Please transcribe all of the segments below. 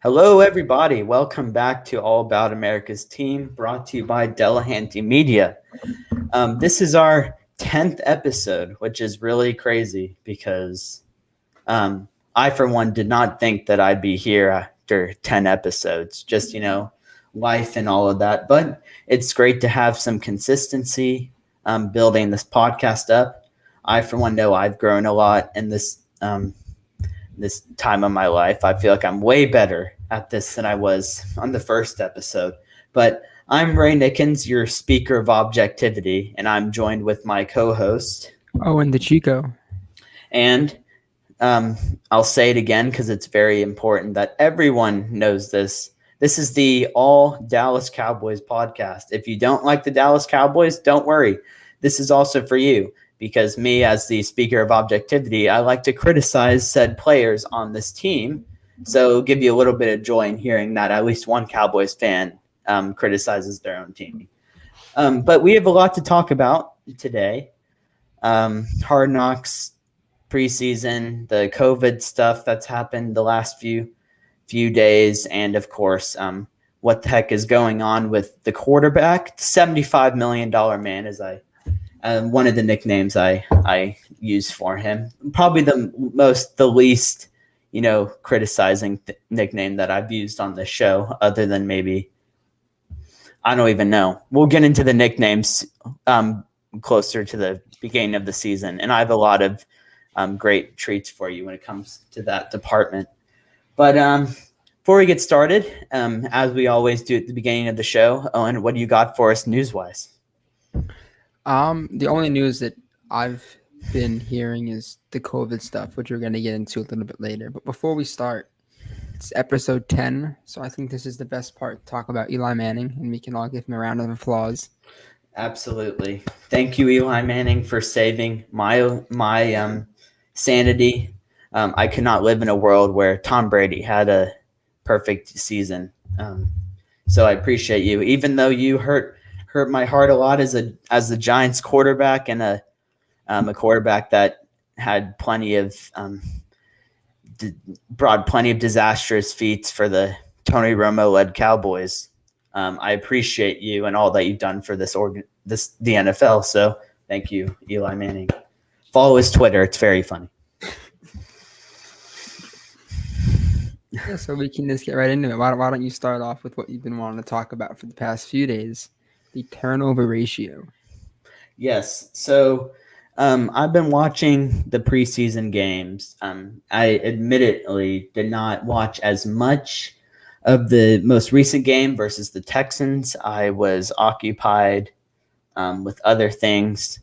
Hello, everybody. Welcome back to All About America's Team, brought to you by Delahanty Media. This is our 10th episode, which is really crazy because I, for one, did not think that I'd be here after 10 episodes, just, life and all of that. But it's great to have some consistency building this podcast up. I, for one, know I've grown a lot in this time of my life. I feel like I'm way better at this than I was on the first episode. But I'm Ray Nickens, your speaker of objectivity, and I'm joined with my co-host. And the Chico. And I'll say it again because it's very important that everyone knows this. This is the All Dallas Cowboys podcast. If you don't like the Dallas Cowboys, don't worry. This is also for you. Because me, as the speaker of objectivity, I like to criticize said players on this team. So it'll give you a little bit of joy in hearing that at least one Cowboys fan criticizes their own team. But we have a lot to talk about today. Hard Knocks preseason, the COVID stuff that's happened the last few days, and of course, what the heck is going on with the quarterback, $75 million man, as one of the nicknames I use for him. Probably the least, criticizing nickname that I've used on the show, other than maybe, I don't even know. We'll get into the nicknames closer to the beginning of the season, and I have a lot of great treats for you when it comes to that department. But before we get started, as we always do at the beginning of the show, Owen, what do you got for us news-wise? The only news that I've been hearing is the COVID stuff, which we're going to get into a little bit later. But before we start, it's episode 10, so I think this is the best part to talk about Eli Manning, and we can all give him a round of applause. Absolutely. Thank you, Eli Manning, for saving my sanity. I could not live in a world where Tom Brady had a perfect season. So I appreciate you, even though you hurt my heart a lot as the Giants quarterback and a quarterback that had plenty of brought plenty of disastrous feats for the Tony Romo led Cowboys. I appreciate you and all that you've done for the NFL. So thank you, Eli Manning. Follow his Twitter; it's very funny. Yeah, so we can just get right into it. Why don't you start off with what you've been wanting to talk about for the past few days? The turnover ratio. Yes. So I've been watching the preseason games. I admittedly did not watch as much of the most recent game versus the Texans. I was occupied with other things.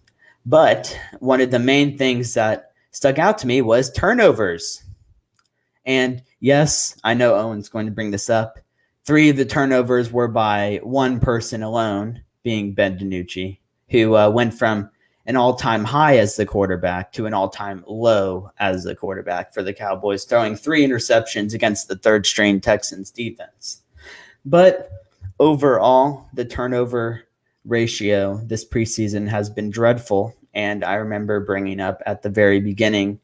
But one of the main things that stuck out to me was turnovers. And yes, I know Owen's going to bring this up. 3 of the turnovers were by one person alone, being Ben DiNucci, who went from an all-time high as the quarterback to an all-time low as the quarterback for the Cowboys, throwing 3 interceptions against the third-string Texans defense. But overall, the turnover ratio this preseason has been dreadful, and I remember bringing up at the very beginning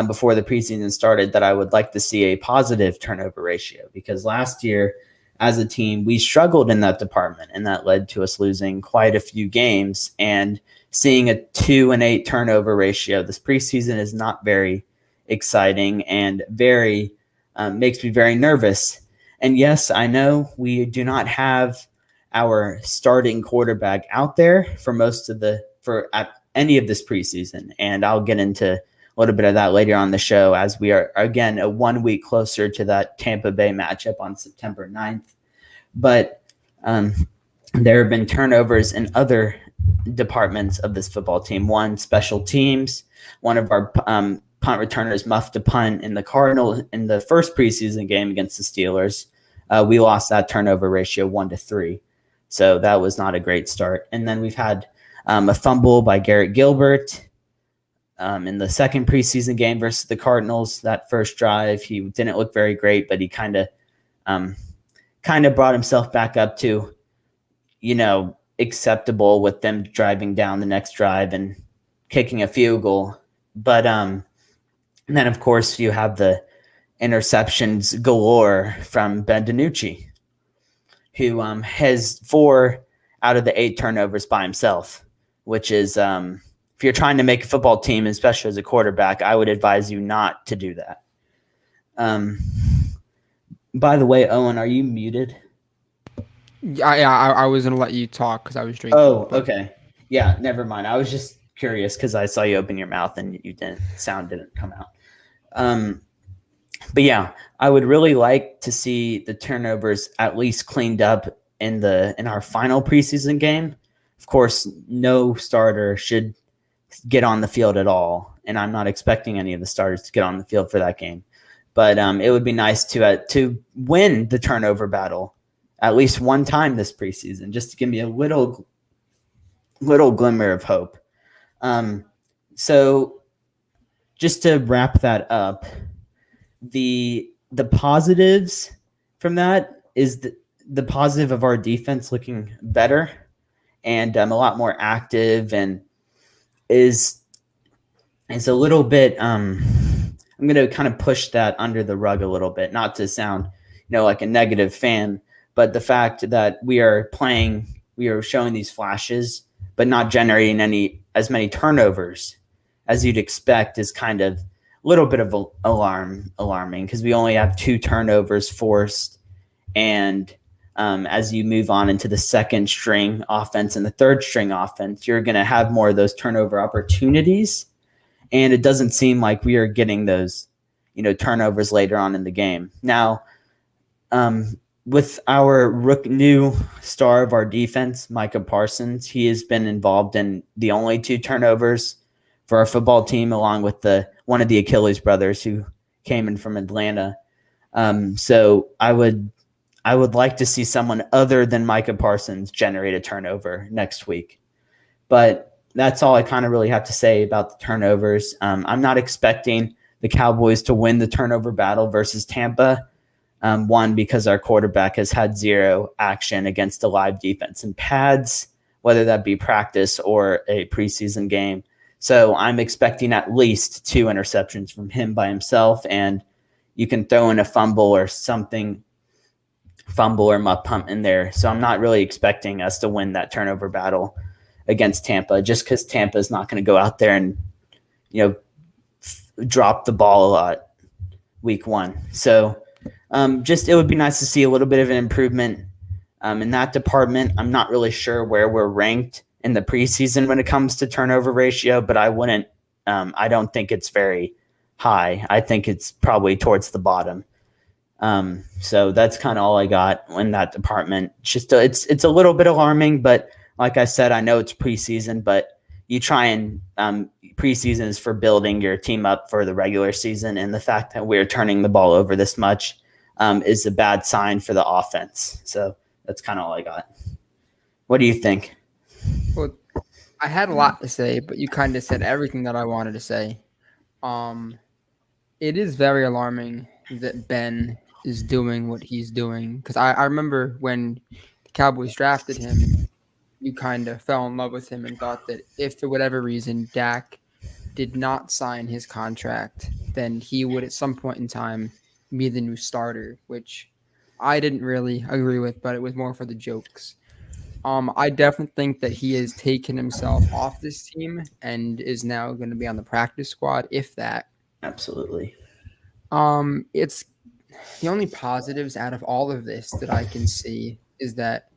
before the preseason started that I would like to see a positive turnover ratio, because last year as a team, we struggled in that department, and that led to us losing quite a few games. And seeing a 2-8 turnover ratio this preseason is not very exciting and very makes me very nervous. And yes, I know we do not have our starting quarterback out there for any of this preseason, and I'll get into a little bit of that later on the show as we are, again, 1 week closer to that Tampa Bay matchup on September 9th. But there have been turnovers in other departments of this football team. One, special teams. One of our punt returners muffed a punt in the Cardinals in the first preseason game against the Steelers. We lost that turnover ratio 1-3. So that was not a great start. And then we've had a fumble by Garrett Gilbert in the second preseason game versus the Cardinals. That first drive, he didn't look very great, but he kind of brought himself back up to, acceptable with them driving down the next drive and kicking a field goal. But and then, of course, you have the interceptions galore from Ben DiNucci, who has 4 out of the 8 turnovers by himself, which is if you're trying to make a football team, especially as a quarterback, I would advise you not to do that. Um, by the way, Owen, are you muted? I was gonna let you talk because I was drinking. Oh, okay. Yeah, never mind. I was just curious because I saw you open your mouth and sound didn't come out. But yeah, I would really like to see the turnovers at least cleaned up in our final preseason game. Of course, no starter should get on the field at all, and I'm not expecting any of the starters to get on the field for that game. But it would be nice to win the turnover battle at least one time this preseason, just to give me a little glimmer of hope. So just to wrap that up, the positives from that is the positive of our defense looking better and a lot more active, and is a little bit I'm going to kind of push that under the rug a little bit, not to sound like a negative fan, but the fact that we are showing these flashes but not generating as many turnovers as you'd expect is kind of a little bit of alarming, because we only have 2 turnovers forced, and as you move on into the second string offense and the third string offense, you're going to have more of those turnover opportunities, and it doesn't seem like we are getting those turnovers later on in the game. Now, with our new star of our defense, Micah Parsons, he has been involved in the only 2 turnovers for our football team, along with one of the Achilles brothers who came in from Atlanta. So I would like to see someone other than Micah Parsons generate a turnover next week. But that's all I kind of really have to say about the turnovers. I'm not expecting the Cowboys to win the turnover battle versus Tampa. One, because our quarterback has had 0 action against a live defense in pads, whether that be practice or a preseason game. So I'm expecting at least 2 interceptions from him by himself, and you can throw in a fumble or muff punt in there. So I'm not really expecting us to win that turnover battle against Tampa, just because Tampa is not going to go out there and drop the ball a lot week 1. So it would be nice to see a little bit of an improvement in that department. I'm not really sure where we're ranked in the preseason when it comes to turnover ratio, but I don't think it's very high. I think it's probably towards the bottom. So that's kind of all I got in that department. It's a little bit alarming, but like I said, I know it's preseason, but you try and preseason is for building your team up for the regular season, and the fact that we're turning the ball over this much is a bad sign for the offense. So that's kind of all I got. What do you think? Well, I had a lot to say, but you kind of said everything that I wanted to say. It is very alarming that Ben is doing what he's doing, because I remember when the Cowboys drafted him, you kind of fell in love with him and thought that if for whatever reason Dak did not sign his contract, then he would at some point in time be the new starter, which I didn't really agree with, but it was more for the jokes. I definitely think that he has taken himself off this team and is now going to be on the practice squad, if that. Absolutely. It's the only positives out of all of this that I can see is that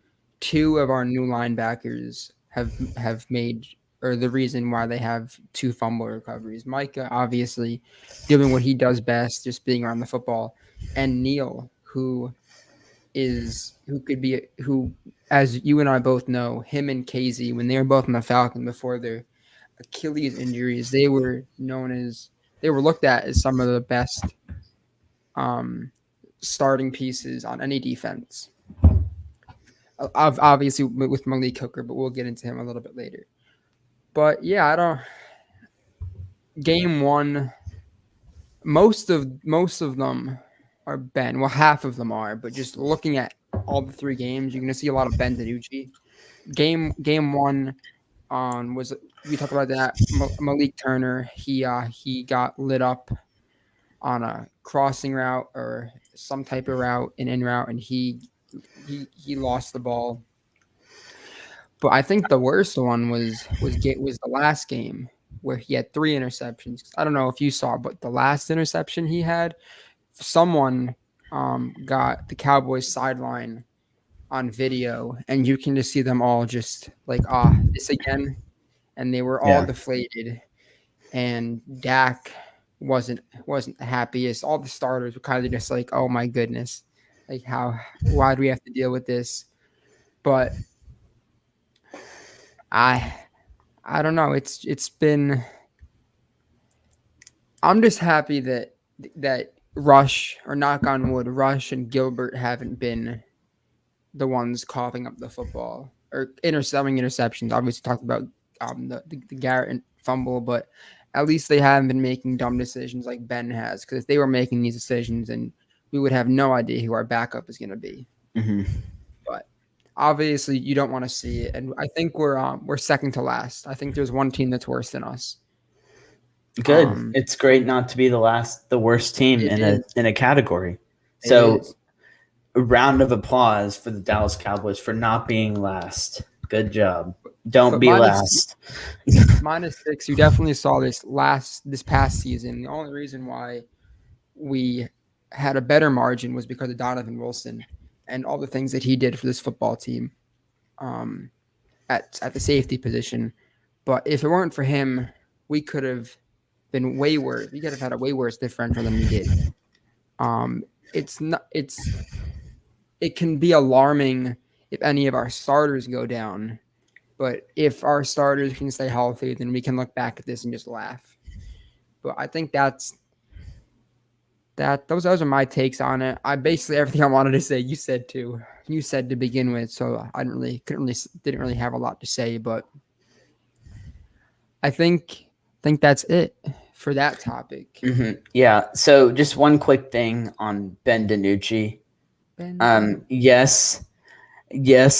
2 of our new linebackers have made, or the reason why they have 2 fumble recoveries. Micah obviously doing what he does best, just being around the football, and Neil, who as you and I both know, him and Casey, when they were both in the Falcon before their Achilles injuries, they were looked at as some of the best starting pieces on any defense. Obviously with Malik Hooker, but we'll get into him a little bit later. But yeah, game 1, most of them are Ben. Well, half of them are, but just looking at all the 3 games, you're gonna see a lot of Ben DiNucci. Game 1 was, we talked about that, Malik Turner. He got lit up on a crossing route or some type of route, an in route, and he lost the ball. But I think the worst one was the last game where he had 3 interceptions. I don't know if you saw, but the last interception he had, someone got the Cowboys sideline on video, and you can just see them all just like, this again, and they were all Yeah. deflated. And Dak wasn't the happiest. All the starters were kind of just like, oh my goodness, like why do we have to deal with this? But I I don't know. It's been. I'm just happy that Rush, or knock on wood, Rush and Gilbert haven't been the ones coughing up the football or intercepting interceptions. Obviously, talked about the Garrett fumble, but at least they haven't been making dumb decisions like Ben has. Because if they were making these decisions, and we would have no idea who our backup is going to be. Mm-hmm. But obviously, you don't want to see it, and I think we're second to last. I think there's one team that's worse than us. Good. It's great not to be the worst team in a category. So, a round of applause for the Dallas Cowboys for not being last. Good job. Don't be last. -6. You definitely saw this past season. The only reason why we had a better margin was because of Donovan Wilson and all the things that he did for this football team at the safety position. But if it weren't for him, we could have been way worse. We could have had a way worse differential than we did. It can be alarming if any of our starters go down, but if our starters can stay healthy, then we can look back at this and just laugh. But I think those are my takes on it. Basically everything I wanted to say, you said too. You said to begin with, so I didn't really have a lot to say, but I think that's it for that topic. Mm-hmm. Yeah. So just one quick thing on Ben DiNucci. Yes,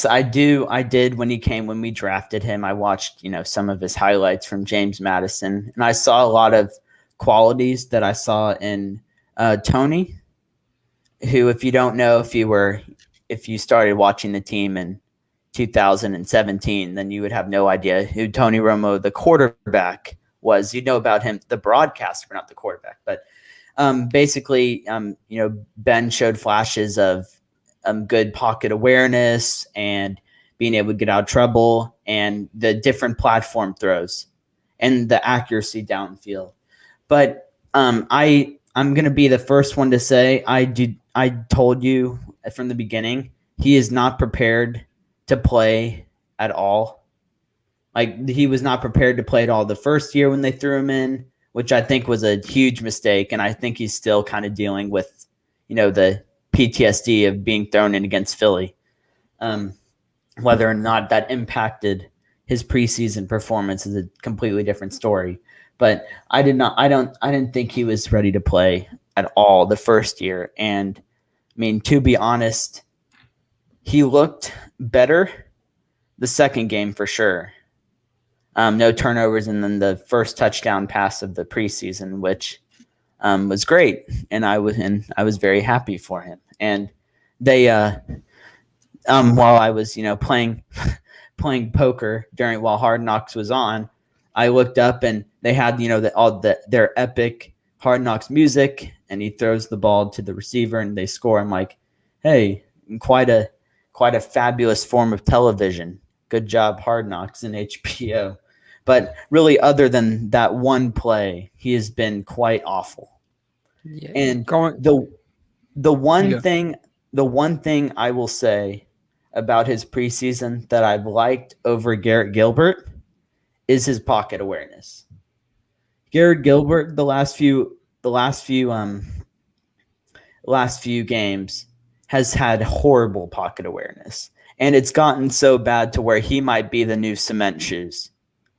I did when we drafted him. I watched, some of his highlights from James Madison, and I saw a lot of qualities that I saw in Tony, who, if you don't know, if you started watching the team in 2017, then you would have no idea who Tony Romo, the quarterback, was. You'd know about him, the broadcaster, not the quarterback. But basically, Ben showed flashes of good pocket awareness and being able to get out of trouble and the different platform throws and the accuracy downfield. But I'm going to be the first one to say I told you from the beginning, he is not prepared to play at all. Like, he was not prepared to play at all the first year when they threw him in, which I think was a huge mistake. And I think he's still kind of dealing with, the PTSD of being thrown in against Philly. Whether or not that impacted his preseason performance is a completely different story. But I didn't think he was ready to play at all the first year. And I mean, to be honest, he looked better the second game for sure. No turnovers, and then the first touchdown pass of the preseason, which was great, and I was very happy for him. And they, while I was playing poker while Hard Knocks was on, I looked up and they had their epic Hard Knocks music, and he throws the ball to the receiver and they score. I'm like, hey, quite a fabulous form of television. Good job, Hard Knocks and HBO. But really, other than that one play, he has been quite awful. Yeah, and the one thing I will say about his preseason that I've liked over Garrett Gilbert is his pocket awareness. Garrett Gilbert, the last few games, has had horrible pocket awareness, and it's gotten so bad to where he might be the new cement shoes,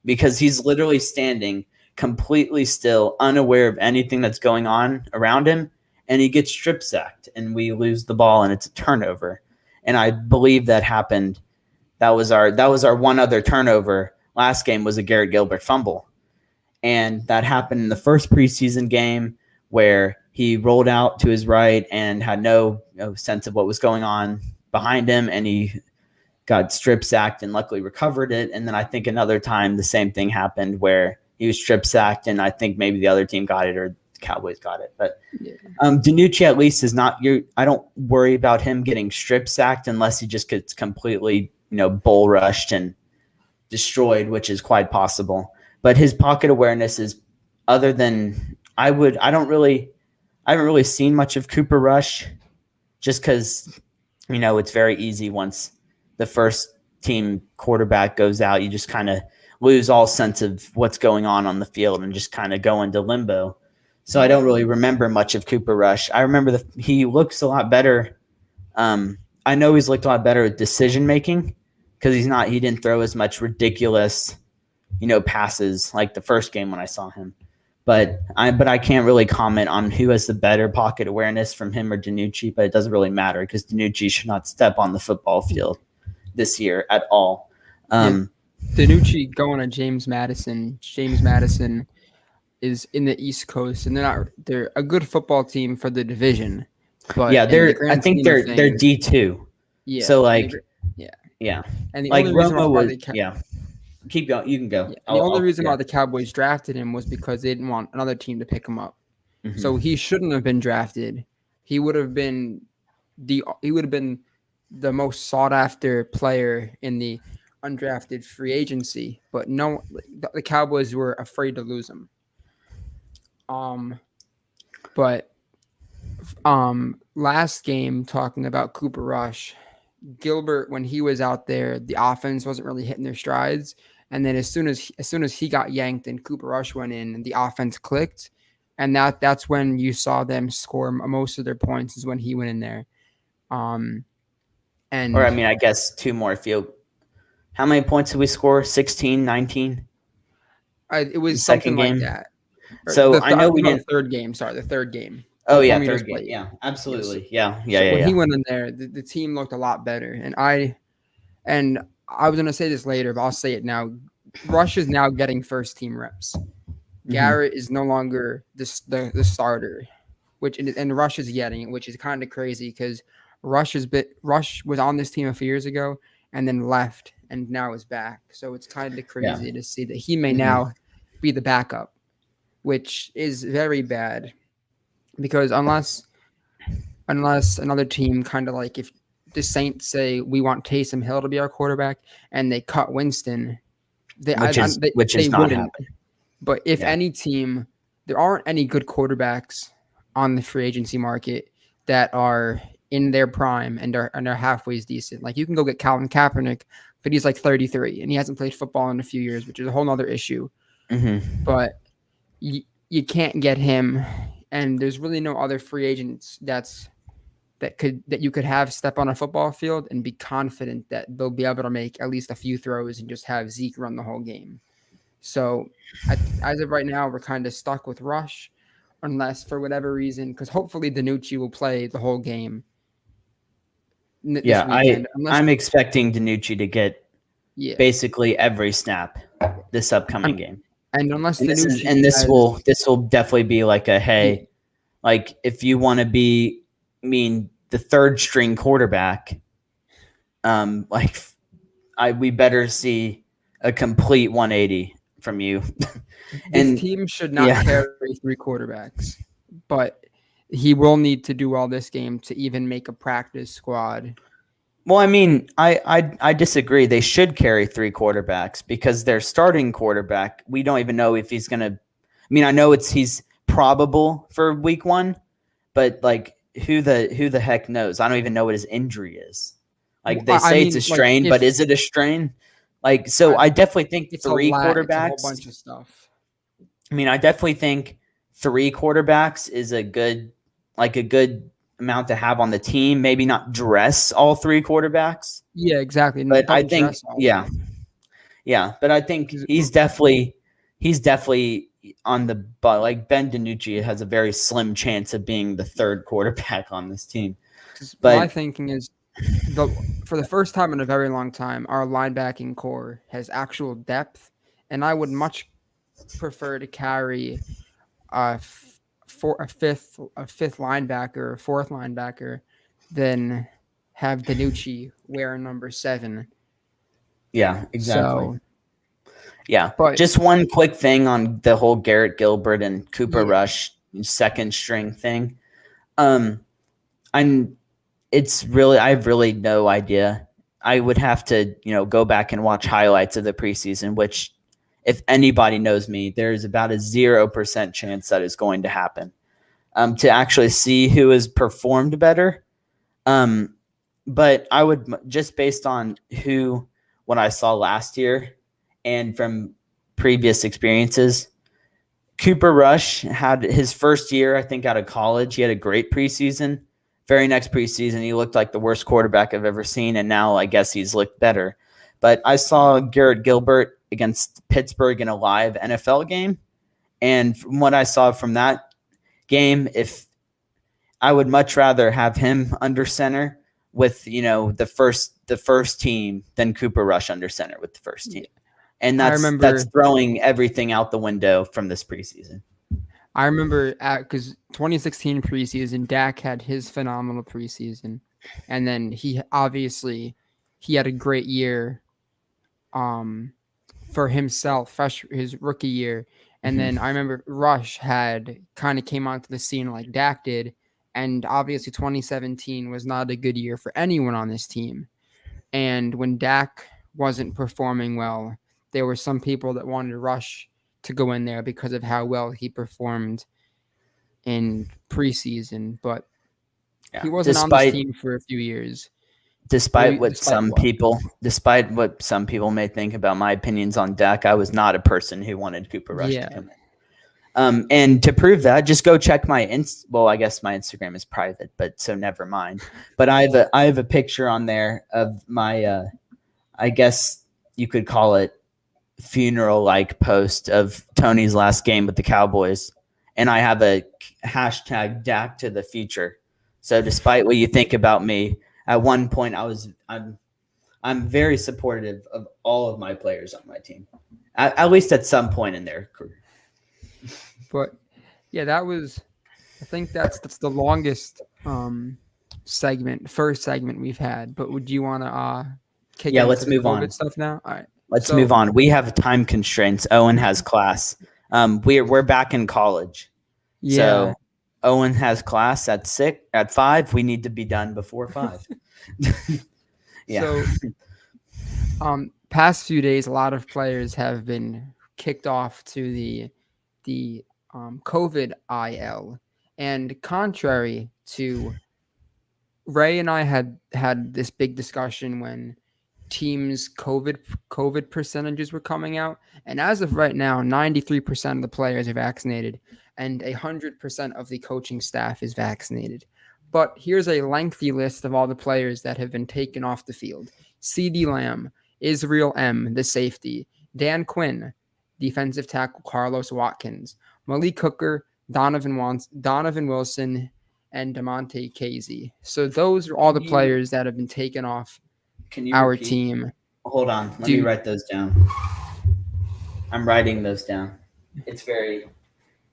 because he's literally standing completely still, unaware of anything that's going on around him, and he gets strip sacked, and we lose the ball, and it's a turnover. And I believe that happened. That was our one other turnover. Last game was a Garrett Gilbert fumble, and that happened in the first preseason game where he rolled out to his right and had no sense of what was going on behind him, and he got strip sacked and luckily recovered it. And then I think another time the same thing happened where he was strip sacked, and I think maybe the other team got it or the Cowboys got it. But DiNucci at least is not your. I don't worry about him getting strip sacked unless he just gets completely bull rushed and destroyed, which is quite possible. But his pocket awareness is other than I haven't really seen much of Cooper Rush just because it's very easy once the first team quarterback goes out, you just kind of lose all sense of what's going on the field and just kind of go into limbo. So I don't really remember much of Cooper Rush. I remember he looks a lot better. I know he's looked a lot better at decision making because he didn't throw as much ridiculous, passes like the first game when I saw him. But I can't really comment on who has the better pocket awareness from him or DiNucci, but it doesn't really matter because DiNucci should not step on the football field this year at all. DiNucci going to James Madison. James Madison is in the East Coast, and they're a good football team for the division. But yeah, I think they're D2. Yeah. So yeah. And the like only reason Romo why keep going. You can go. Yeah. The only reason why the Cowboys drafted him was because they didn't want another team to pick him up. Mm-hmm. So he shouldn't have been drafted. He would have been the most sought after player in the undrafted free agency, but no, the Cowboys were afraid to lose him. But last game, talking about Cooper Rush, Gilbert, when he was out there, the offense wasn't really hitting their strides. And then as soon as he got yanked and Cooper Rush went in, and the offense clicked, and that's when you saw them score most of their points, is when he went in there. I guess two more field. How many points did we score? 16, 19? It was something like that. So I know we didn't. The third game. Sorry, the third game. Oh yeah, third game. Yeah, absolutely. Yeah. When he went in there, the team looked a lot better. And I was gonna say this later, but I'll say it now. Rush is now getting first team reps. Garrett is no longer the starter, and Rush is getting it, which is kind of crazy because Rush was on this team a few years ago and then left and now is back. So it's kind of crazy to see that he may now be the backup, which is very bad because unless another team kind of like if the Saints say we want Taysom Hill to be our quarterback and they cut Winston, which is not happening. But if any team, there aren't any good quarterbacks on the free agency market that are in their prime and are halfway decent. Like you can go get Colin Kaepernick, but he's like 33 and he hasn't played football in a few years, which is a whole nother issue. Mm-hmm. But you can't get him, and there's really no other free agents that you could have step on a football field and be confident that they'll be able to make at least a few throws and just have Zeke run the whole game. So as of right now, we're kind of stuck with Rush, unless for whatever reason, because hopefully DiNucci will play the whole game. I'm expecting DiNucci to get basically every snap this upcoming game. And unless this will definitely be like like if you want to be the third string quarterback, we better see a complete 180 from you. And team should not carry three quarterbacks, but he will need to do all this game to even make a practice squad. Well, I disagree. They should carry three quarterbacks because their starting quarterback, we don't even know if he's going to I know he's probable for week 1, but like who the heck knows? I don't even know what his injury is. Like they say it's a strain, but is it a strain? Like, so I definitely think three quarterbacks. It's a whole bunch of stuff. I definitely think three quarterbacks is a good amount to have on the team. Maybe not dress all three quarterbacks. Yeah, exactly. But I think, but I think he's definitely on the like Ben DiNucci has a very slim chance of being the third quarterback on this team. But my thinking is, for the first time in a very long time, our linebacking core has actual depth, and I would much prefer to carry a fifth linebacker or fourth linebacker than have Danucci wear number 7. Yeah, exactly. So, Yeah. but Just one quick thing on the whole Garrett Gilbert and Cooper yeah, Rush second string thing. I'm I have really no idea. I would have to, go back and watch highlights of the preseason, which if anybody knows me, there's about a 0% chance that is going to happen. To actually see who has performed better. But I would just based on what I saw last year and from previous experiences, Cooper Rush had his first year, I think, out of college. He had a great preseason. Very next preseason, he looked like the worst quarterback I've ever seen, and now I guess he's looked better. But I saw Garrett Gilbert against Pittsburgh in a live NFL game, and from what I saw from that game, if I would much rather have him under center with the first team than Cooper Rush under center with the first team, and that's throwing everything out the window from this preseason. I remember because 2016 preseason, Dak had his phenomenal preseason, and then he had a great year, for himself, his rookie year, and then I remember Rush had kind of came onto the scene like Dak did, and obviously 2017 was not a good year for anyone on this team, and when Dak wasn't performing well, there were some people that wanted Rush to go in there because of how well he performed in preseason, but he wasn't on this team for a few years. Despite what some people may think about my opinions on Dak, I was not a person who wanted Cooper Rush to come in. And to prove that, just go check my I guess my Instagram is private, but so never mind. But I have a picture on there of my I guess you could call it funeral-like post of Tony's last game with the Cowboys, and I have a hashtag Dak to the future. So despite what you think about me, at one point I'm very supportive of all of my players on my team, at least at some point in their career. But yeah, I think that's the longest first segment we've had. But would you want to kick into let's move COVID on stuff now? All right. Let's move on. We have time constraints. Owen has class. We're back in college. Yeah. So Owen has class at 5. We need to be done before 5. Yeah. So, past few days, a lot of players have been kicked off to the COVID IL, and contrary to Ray and I had this big discussion when teams' COVID percentages were coming out, and as of right now, 93% of the players are vaccinated, and 100% of the coaching staff is vaccinated. But here's a lengthy list of all the players that have been taken off the field: CeeDee Lamb, Israel M., the safety, Dan Quinn, defensive tackle Carlos Watkins, Malik Hooker, Donovan Wilson, and Delahanty Casey. So those are all the players that have been taken off our team. Hold on. Let me write those down. I'm writing those down. It's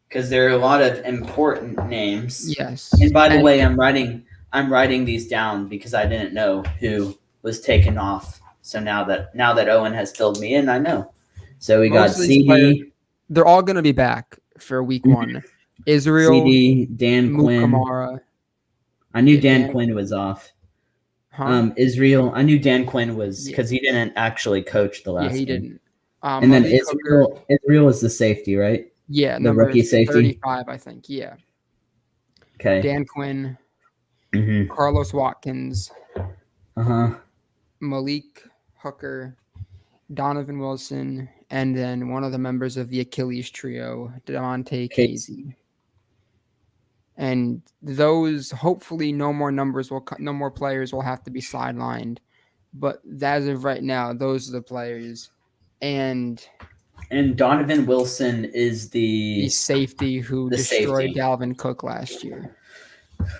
because there are a lot of important names. Yes. And by the way, I'm writing these down because I didn't know who was taken off. So now that Owen has filled me in, I know. So we got CeeDee. They're all going to be back for week 1. Israel, CeeDee, Dan Quinn. Kamara. I knew Dan Quinn was off. Israel, I knew Dan Quinn was because he didn't actually coach the last game. Yeah, he didn't. And then Israel is the safety, right? Yeah, the rookie safety. 35, I think. Yeah. Okay. Dan Quinn, Carlos Watkins, Malik Hooker, Donovan Wilson, and then one of the members of the Achilles trio, Delahanty Casey. And those, hopefully, no more players will have to be sidelined. But as of right now, those are the players. And Donovan Wilson is the safety who destroyed Dalvin Cook last year.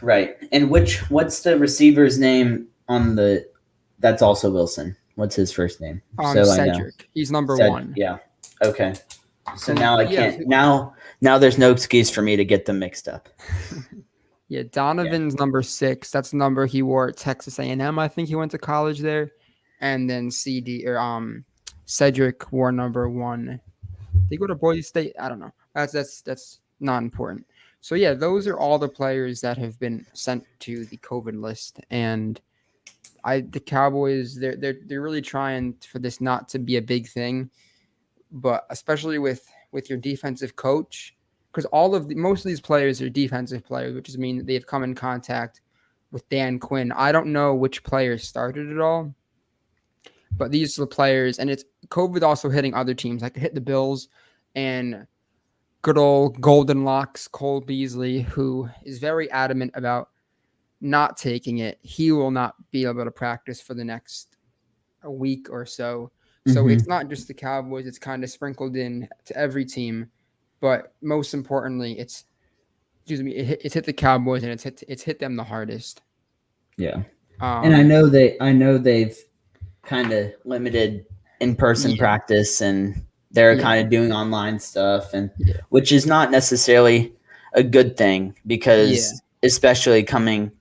Right. And what's the receiver's name that's also Wilson? What's his first name? Cedric. He's number 1. Yeah. Okay. So now I Yeah, can't. Now there's no excuse for me to get them mixed up. yeah. Yeah. Donovan's number 6. That's the number he wore at Texas A&M. I think he went to college there, and then Cedric wore number 1. Did he go to Boise State? I don't know. That's not important. So yeah, those are all the players that have been sent to the COVID list, and the Cowboys they're really trying for this not to be a big thing, but especially with your defensive coach, because most of these players are defensive players, which means that they've come in contact with Dan Quinn. I don't know which players started it all, but these are the players, and it's COVID also hitting other teams, like it hit the Bills and good old Golden Locks Cole Beasley, who is very adamant about not taking it. He will not be able to practice for the next a week or so. So Mm-hmm. it's not just the Cowboys, it's kind of sprinkled in to every team. But most importantly, it's hit the Cowboys, and it's hit them the hardest. Yeah. And Um, I know they've kind of limited in-person yeah, practice, and they're yeah, kind of doing online stuff, and yeah, which is not necessarily a good thing, yeah, because especially coming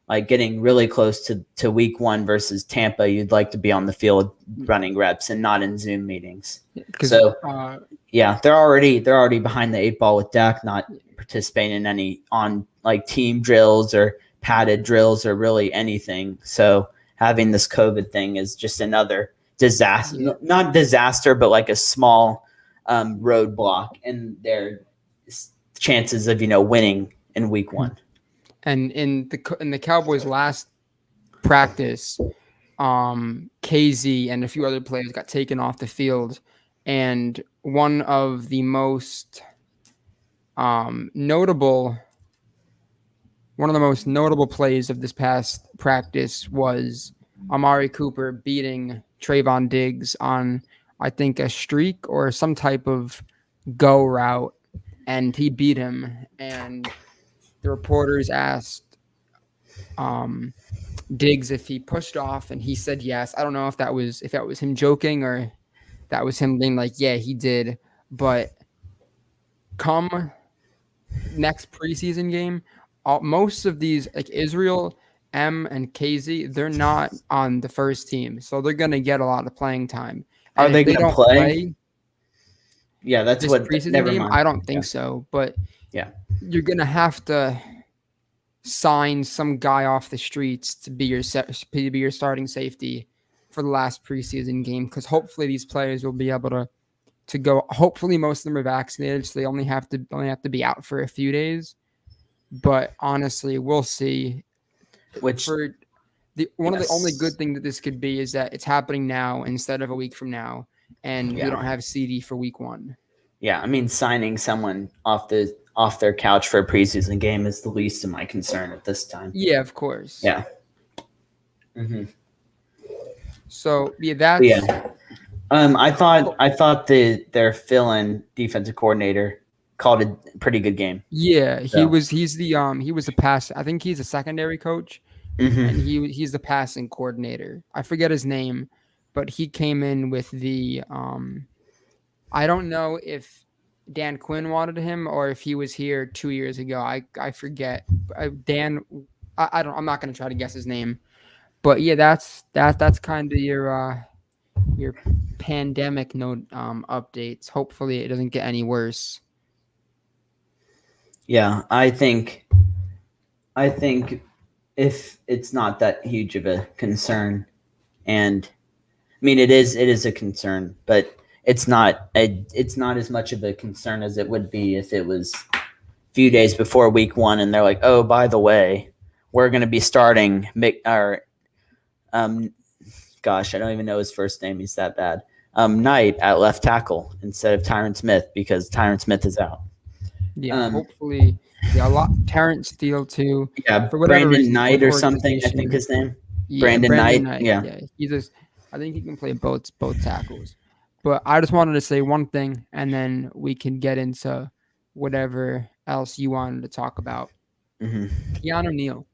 like getting really close to week 1 versus Tampa, you'd like to be on the field running reps and not in Zoom meetings. because So yeah, they're already behind the 8 ball with Dak not participating in any on like team drills or padded drills or really anything. So having this COVID thing is just another disaster, yeah, not disaster, but like a small roadblock in their chances of winning in week 1. and in the Cowboys' last practice, KZ and a few other players got taken off the field, and notable one of the most notable plays of this past practice was Amari Cooper beating Trayvon Diggs on, I think, a streak or some type of go route, and he beat him. And the reporters asked um, Diggs if he pushed off, and he said yes. I don't know if that was him joking or that was him being like, yeah, he did. But come next preseason game, most of these, like Israel, M, and KZ, they're not on the first team, so they're gonna get a lot of playing time. Are And if they they going to don't play? play Yeah, that's this what. preseason Never game, mind. I don't think Yeah, so. But yeah, you're gonna have to sign some guy off the streets to be your starting safety for the last preseason game, because hopefully these players will be able to go. Hopefully most of them are vaccinated, so they only have to be out for a few days. But honestly, we'll see. which For one of the only good yes, thing that this could be is that it's happening now instead of a week from now, and we yeah, don't have CD for week 1. yeah. I mean, signing someone off their couch for a preseason game is the least of my concern at this time. Yeah, of course. Yeah. Mm-hmm. So yeah, But that's yeah. I thought their fill-in defensive coordinator called a pretty good game. yeah. So. He was the pass. I think he's a secondary coach, and Mm-hmm. he's the passing coordinator. I forget his name, but he came in with the I don't know if Dan Quinn wanted him or if he was here 2 years ago. I forget. Dan, I don't. I'm not gonna try to guess his name, but yeah, that's kind of your pandemic note updates. Hopefully, it doesn't get any worse. Yeah, I think if it's not that huge of a concern, and I mean it is a concern, but it's not as much of a concern as it would be if it was a few days before week 1 and they're like, oh, by the way, we're going to be starting our um gosh, I don't even know his first name, he's that bad, Knight at left tackle instead of Tyron Smith because Tyron Smith is out. Yeah, um hopefully, yeah, a lot. Terrence Steele too, yeah, for whatever Brandon reason, Knight or something, I think organization. his name. Yeah, Brandon Brandon Knight. Knight. Yeah. Yeah, I think he can play both tackles. But I just wanted to say one thing, and then we can get into whatever else you wanted to talk about. Hmm. Keanu Neal,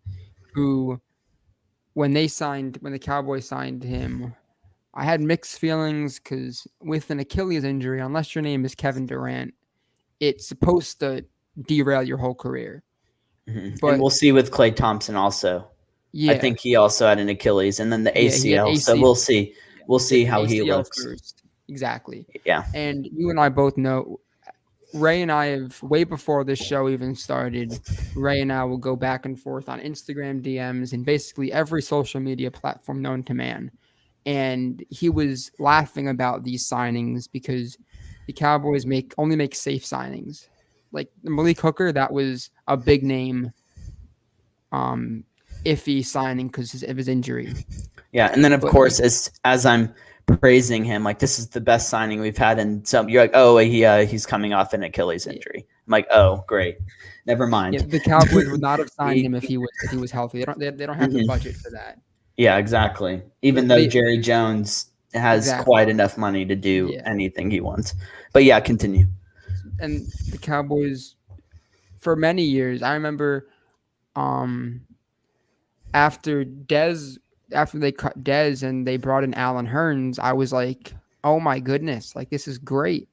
who when the Cowboys signed him I had mixed feelings because with an Achilles injury, unless your name is Kevin Durant, it's supposed to derail your whole career. And But we'll see with Klay Thompson also. I yeah, think he also had an Achilles and then the yeah, he had ACL. So ACL. we'll see. We'll see how he ACL looks. first. Exactly. Yeah. And you and I both know Ray and I have way before this show even started. Ray and I will go back and forth on Instagram DMs and basically every social media platform known to man. And he was laughing about these signings because the Cowboys only make safe signings. Like Malik Hooker, that was a big name um iffy signing because of his injury. Yeah. And then of But course as I'm praising him, like this is the best signing we've had in some you're like, oh he's coming off an Achilles yeah, injury. I'm like, oh great. Never yeah, mind. the Cowboys would not have signed him He- if he was healthy. They don't have the mm-mm. budget for that. Yeah, exactly. Even though They Jerry Jones has exactly. quite enough money to do Yeah. anything he wants. But yeah, continue. And the Cowboys for many years, I remember um after Dez after they cut Dez and they brought in Alan Hearns, I was like, "Oh my goodness, like this is great."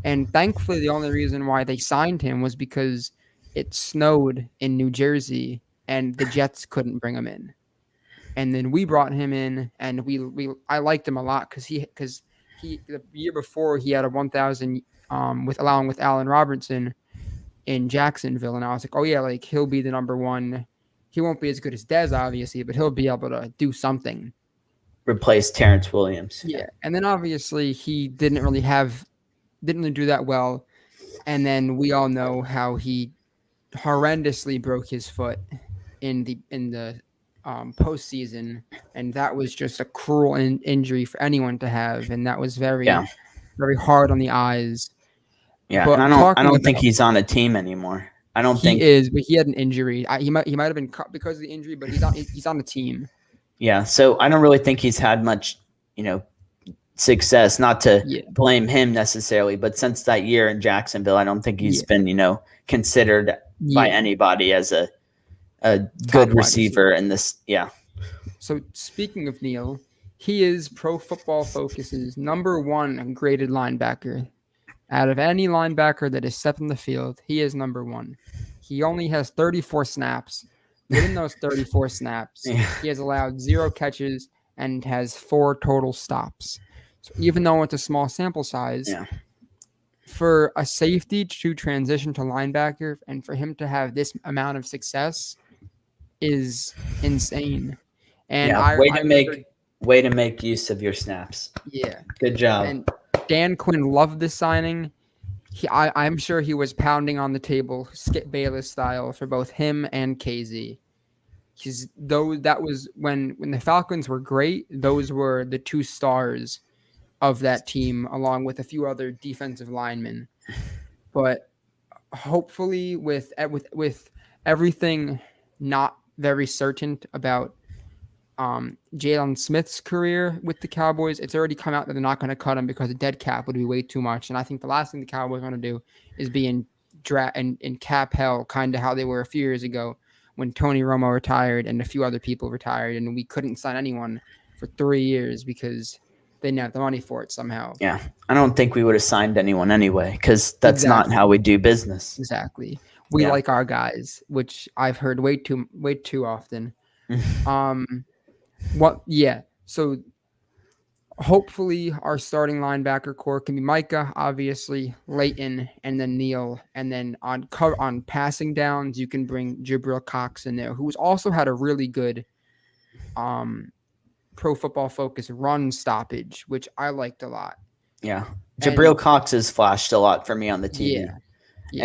And thankfully the only reason why they signed him was because it snowed in New Jersey and the Jets couldn't bring him in. And then we brought him in and we I liked him a lot cuz he the year before he had a 1000 with along with Allen Robertson in Jacksonville, and I was like, oh yeah, like he'll be the number one. He won't be as good as Dez, obviously, but he'll be able to do something. Replace Terrence Williams. Yeah. Yeah, and then obviously he didn't really do that well, and then we all know how he horrendously broke his foot in the postseason, and that was just a cruel injury for anyone to have, and that was Yeah. very hard on the eyes. Yeah. And But I talking don't think about he's on a team anymore. I don't He think is, but he had an injury. He might have been cut because of the injury, but he's on the team. yeah. So I don't really think he's had much, success. Not to Yeah, blame him necessarily, but since that year in Jacksonville, I don't think he's yeah, been, considered by yeah. anybody as a Top good wide receiver receiver. in this. Yeah. So speaking of Neil, he is Pro Football Focus's number one graded linebacker. Out of any linebacker that is stepped in the field, he is number one. He only has 34 snaps. But in those 34 snaps, Yeah. he has allowed 0 catches and has 4 total stops. So even though it's a small sample size, Yeah. for a safety to transition to linebacker and for him to have this amount of success is insane. And Yeah. I remember, Way to make use of your snaps. yeah. Good job. And Dan Quinn loved this signing. I'm sure he was pounding on the table, Skip Bayless style, for both him and KZ. That was when the Falcons were great. Those were the 2 stars of that team, along with a few other defensive linemen. But hopefully, with everything not very certain about Jalen Smith's career with the Cowboys, it's already come out that they're not going to cut him because the dead cap would be way too much. And I think the last thing the Cowboys want to do is be in cap hell, kind of how they were a few years ago when Tony Romo retired and a few other people retired, and we couldn't sign anyone for 3 years because they didn't have the money for it somehow. Yeah. I don't think we would have signed anyone anyway because that's not Exactly. how we do business. Exactly. We like our guys, which I've heard way too often. Yeah. So hopefully our starting linebacker core can be Micah, obviously, Leighton, and then Neil. And then on passing downs, you can bring Jabril Cox in there, who's also had a really good Pro Football Focus run stoppage, which I liked a lot. Yeah. Jabril Cox has flashed a lot for me on the TV. Yeah. Yeah.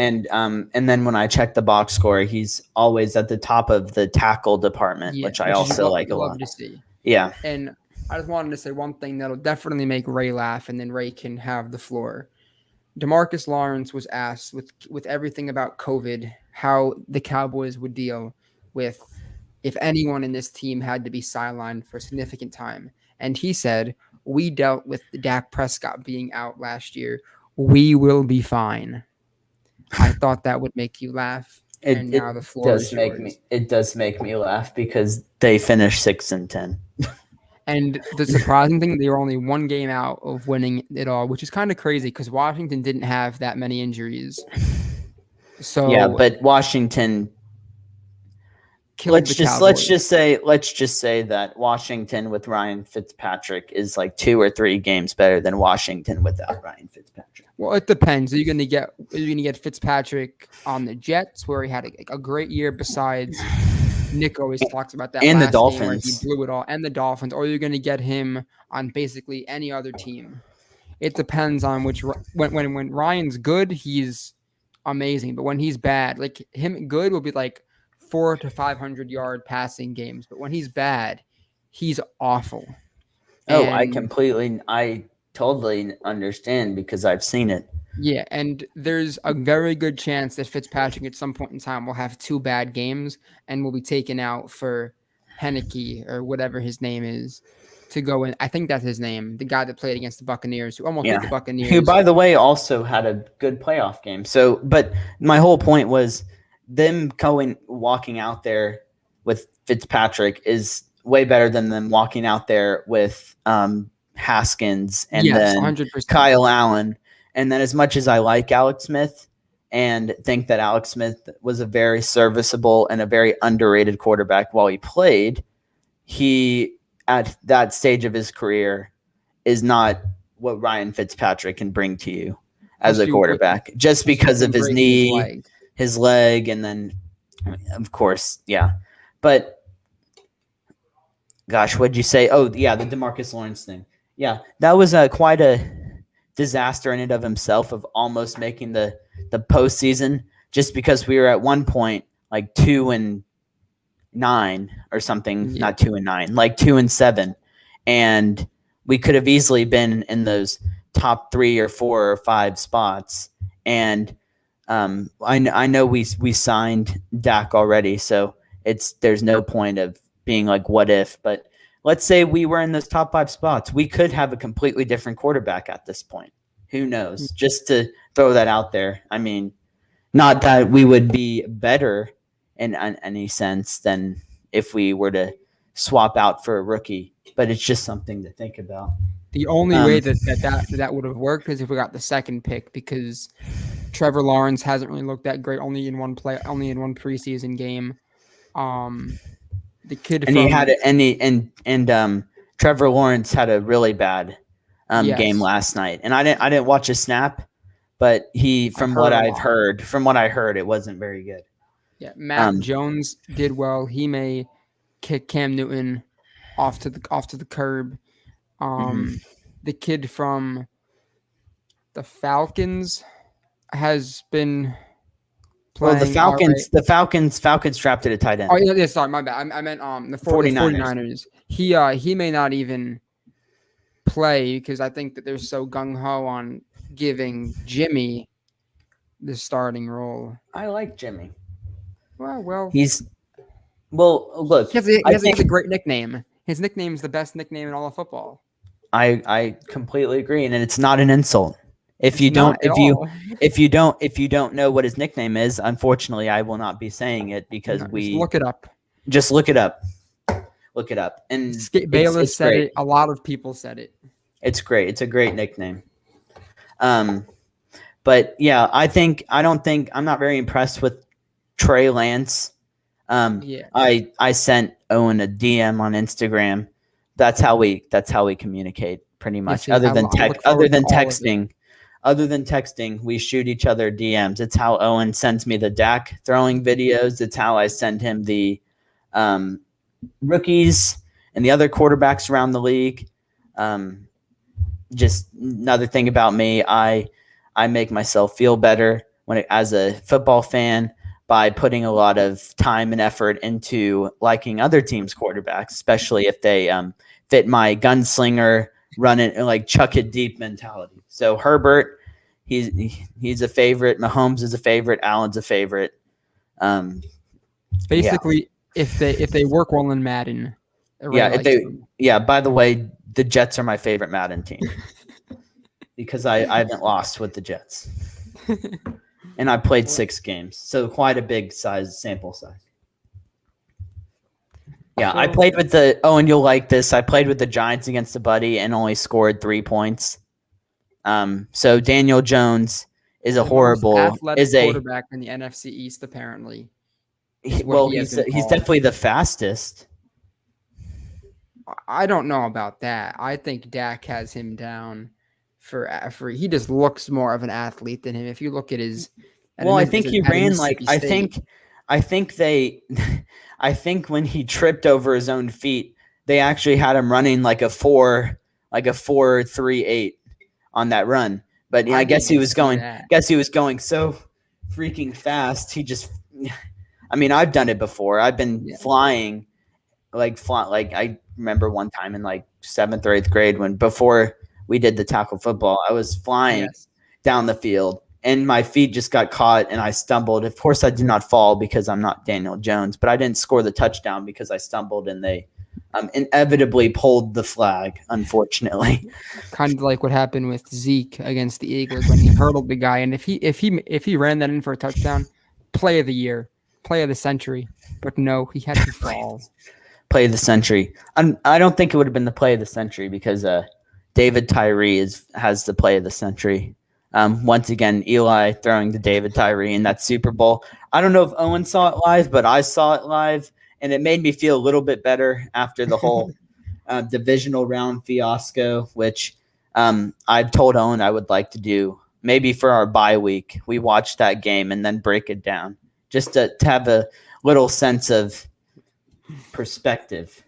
And then when I check the box score, he's always at the top of the tackle department, which I also like a lot. Love to see. Yeah. And I just wanted to say one thing that'll definitely make Ray laugh, and then Ray can have the floor. DeMarcus Lawrence was asked with everything about COVID how the Cowboys would deal with if anyone in this team had to be sidelined for a significant time. And he said, "We dealt with Dak Prescott being out last year. We will be fine." I thought that would make you laugh. And now the floor is yours. It does make me laugh because they finished 6-10. And the surprising thing, they were only one game out of winning it all, which is kind of crazy because Washington didn't have that many injuries. Yeah, So but Washington. killed the Cowboys. Let's just say that Washington with Ryan Fitzpatrick is like 2 or 3 games better than Washington without Ryan Fitzpatrick. Well, it depends. Are you gonna get Fitzpatrick on the Jets, where he had a great year? Besides, Nick always talks about that And the last game where he Dolphins. blew it all, and the Dolphins. Or you're gonna get him on basically any other team. It depends on which. When Ryan's good, he's amazing. But when he's bad, like him good will be like 400 to 500 yard passing games. But when he's bad, he's awful. Oh, And I totally understand because I've seen it. yeah, and there's a very good chance that Fitzpatrick at some point in time will have 2 bad games and will be taken out for Henneke or whatever his name is to go in. I think that's his name, the guy that played against the Buccaneers, who almost beat the Yeah. Who, Buccaneers. by the way, also had a good playoff game. So, but my whole point was them walking out there with Fitzpatrick is way better than them walking out there with Haskins and Yes, then 100%. Kyle Allen. And then as much as I like Alex Smith and think that Alex Smith was a very serviceable and a very underrated quarterback while he played, he at that stage of his career is not what Ryan Fitzpatrick can bring to you as a quarterback, just because of his knee, his leg, and then, of course, yeah. But, gosh, what'd you say? Oh, yeah, the DeMarcus Lawrence thing. Yeah, that was quite a disaster in and of himself of almost making the postseason just because we were at one point like 2-9 or something, not 2-9, like 2-7. And we could have easily been in those top 3 or 4 or 5 spots. And I know we signed Dak already, so there's no point of being like what if, but let's say we were in those top 5 spots. We could have a completely different quarterback at this point. Who knows? Just to throw that out there. I mean, not that we would be better in any sense than if we were to swap out for a rookie, but it's just something to think about. The only way that would have worked is if we got the second pick, because Trevor Lawrence hasn't really looked that great. Only in one preseason game. The kid and he had and Trevor Lawrence had a really bad game last night, and I didn't watch a snap, but from what I heard, it wasn't very good. Yeah, Matt Jones did well. He may kick Cam Newton off to the curb. The kid from the Falcons has been playing. Well, the Falcons drafted a tight end. Oh yeah, sorry, my bad. I meant the 49ers. He may not even play because I think that they're so gung ho on giving Jimmy the starting role. I like Jimmy. Well, look. He has a great nickname. His nickname is the best nickname in all of football. I completely agree, and it's not an insult. If you don't know what his nickname is, unfortunately, I will not be saying it because just look it up. Just look it up. Look it up. And Bayless said it. A lot of people said it. It's great. It's a great nickname. But yeah, I'm not very impressed with Trey Lance. I sent Owen a DM on Instagram. That's how we communicate pretty much. Other than texting, we shoot each other DMs. It's how Owen sends me the Dak throwing videos. It's how I send him the rookies and the other quarterbacks around the league. Just another thing about me, I make myself feel better as a football fan by putting a lot of time and effort into liking other teams' quarterbacks, especially if they fit my gunslinger, run it, like chuck it deep mentality. So Herbert, he's a favorite. Mahomes is a favorite. Allen's a favorite. Basically, if they work well in Madden, by the way, the Jets are my favorite Madden team because I haven't lost with the Jets. And I played 6 games, so quite a big sample size. Yeah, I So played with the. Oh, and you'll like this. I played with the Giants against a buddy and only scored 3 points. So Daniel Jones is a the most horrible. athletic Is a quarterback in the NFC East, apparently, is what well. he has been He's called. definitely the fastest. I don't know about that. I think Dak has him down for he just looks more of an athlete than him. If you look at his Well, I think he at ran like Mississippi State, I think they I think when he tripped over his own feet, they actually had him running like a 4.38 on that run. But yeah, I I guess he didn't was see going that. guess he was going so freaking fast. He just I mean, I've done it before. I've been Yeah. flying like I remember one time in like 7th or 8th grade when before we did the tackle football, I was flying Yes. down the field and my feet just got caught and I stumbled. Of course, I did not fall because I'm not Daniel Jones, but I didn't score the touchdown because I stumbled and they inevitably pulled the flag, unfortunately. Kind of like what happened with Zeke against the Eagles when he hurdled the guy, and if he ran that in for a touchdown, play of the year, play of the century. But no, he had to fall. Play of the century. I don't think it would have been the play of the century because David Tyree has the play of the century. Once again, Eli throwing to David Tyree in that Super Bowl. I don't know if Owen saw it live, but I saw it live, and it made me feel a little bit better after the whole divisional round fiasco, which I've told Owen I would like to do maybe for our bye week. We watch that game and then break it down just to have a little sense of perspective.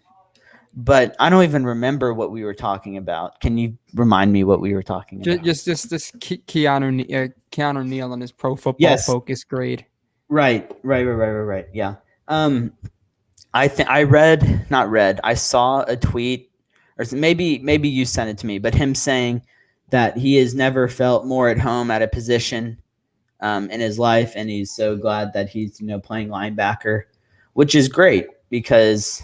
But I don't even remember what we were talking about. Can you remind me what we were talking about? Just Keanu Neal and his Pro Football Yes. Focus grade. Right. Yeah. I saw a tweet, or maybe you sent it to me, but him saying that he has never felt more at home at a position in his life, and he's so glad that he's playing linebacker, which is great because,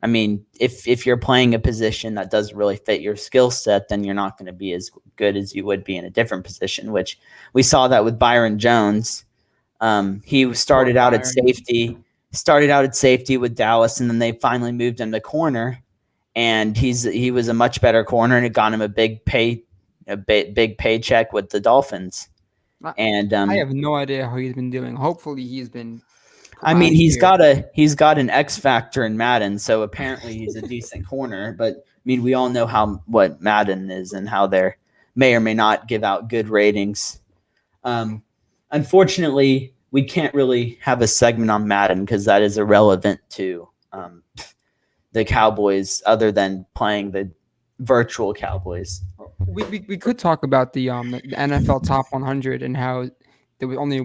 I mean, if you're playing a position that doesn't really fit your skill set, then you're not going to be as good as you would be in a different position, which we saw that with Byron Jones. He started out at safety with Dallas, and then they finally moved him to corner, and he was a much better corner, and it got him a big paycheck with the Dolphins. And I have no idea how he's been doing. Hopefully, he's been. I mean, he's got an X factor in Madden, so apparently he's a decent corner. But I mean, we all know what Madden is and how they may or may not give out good ratings. Unfortunately, we can't really have a segment on Madden because that is irrelevant to the Cowboys, other than playing the virtual Cowboys. We could talk about the NFL Top 100 and how there was only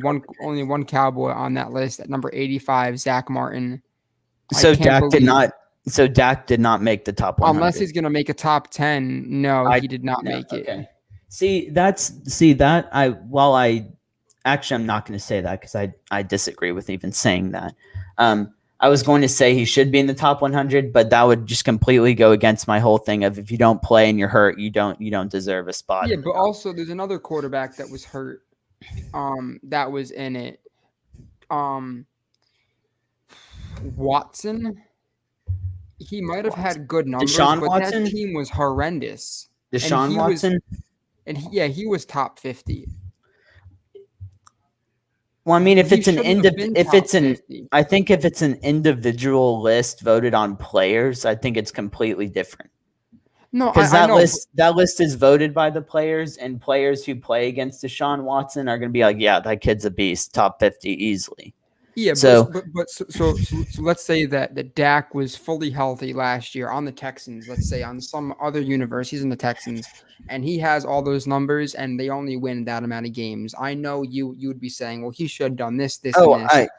one Cowboy on that list at number 85, Zach Martin. So Dak did not make the top 100. Unless he's going to make a top 10. No, he did not make it. Okay. I'm not going to say that because I disagree with even saying that. I was going to say he should be in the top 100, but that would just completely go against my whole thing of if you don't play and you're hurt, you don't deserve a spot. Yeah, but also there's another quarterback that was hurt. That was in it. Watson. He might have had good numbers, but Watson? That team was horrendous. Deshaun Watson? He was top 50. Well, I mean, I think if it's an individual list voted on players, I think it's completely different. No, because that list is voted by the players, and players who play against Deshaun Watson are going to be like, yeah, that kid's a beast, top 50 easily. Yeah, but let's say that Dak was fully healthy last year on the Texans. Let's say on some other universe, he's in the Texans, and he has all those numbers, and they only win that amount of games. I know you would be saying, well, he should have done this, and this. I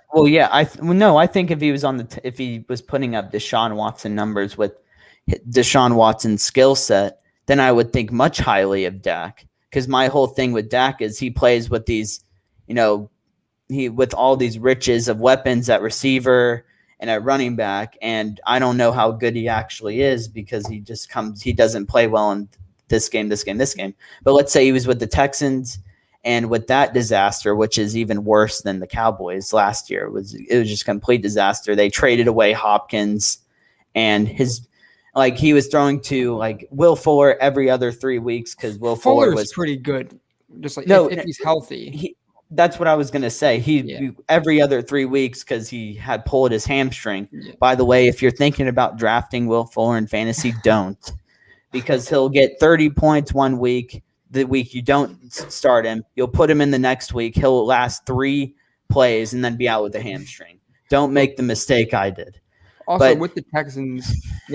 think if he was if he was putting up Deshaun Watson numbers with Deshaun Watson's skill set, then I would think much highly of Dak. Because my whole thing with Dak is he plays with these, with all these riches of weapons at receiver and at running back, and I don't know how good he actually is because he doesn't play well in this game. But let's say he was with the Texans, and with that disaster, which is even worse than the Cowboys last year, it was just complete disaster. They traded away Hopkins. and he was throwing to like Will Fuller every other 3 weeks because Will Fuller Fuller's was pretty good, just like no, if he's healthy. that's what I was gonna say. Yeah. Every other 3 weeks because he had pulled his hamstring. Yeah. By the way, if you're thinking about drafting Will Fuller in fantasy, don't, because he'll get 30 points one week. The week you don't start him, you'll put him in the next week. He'll last 3 plays and then be out with a hamstring. Don't make the mistake I did. Also, But with the Texans,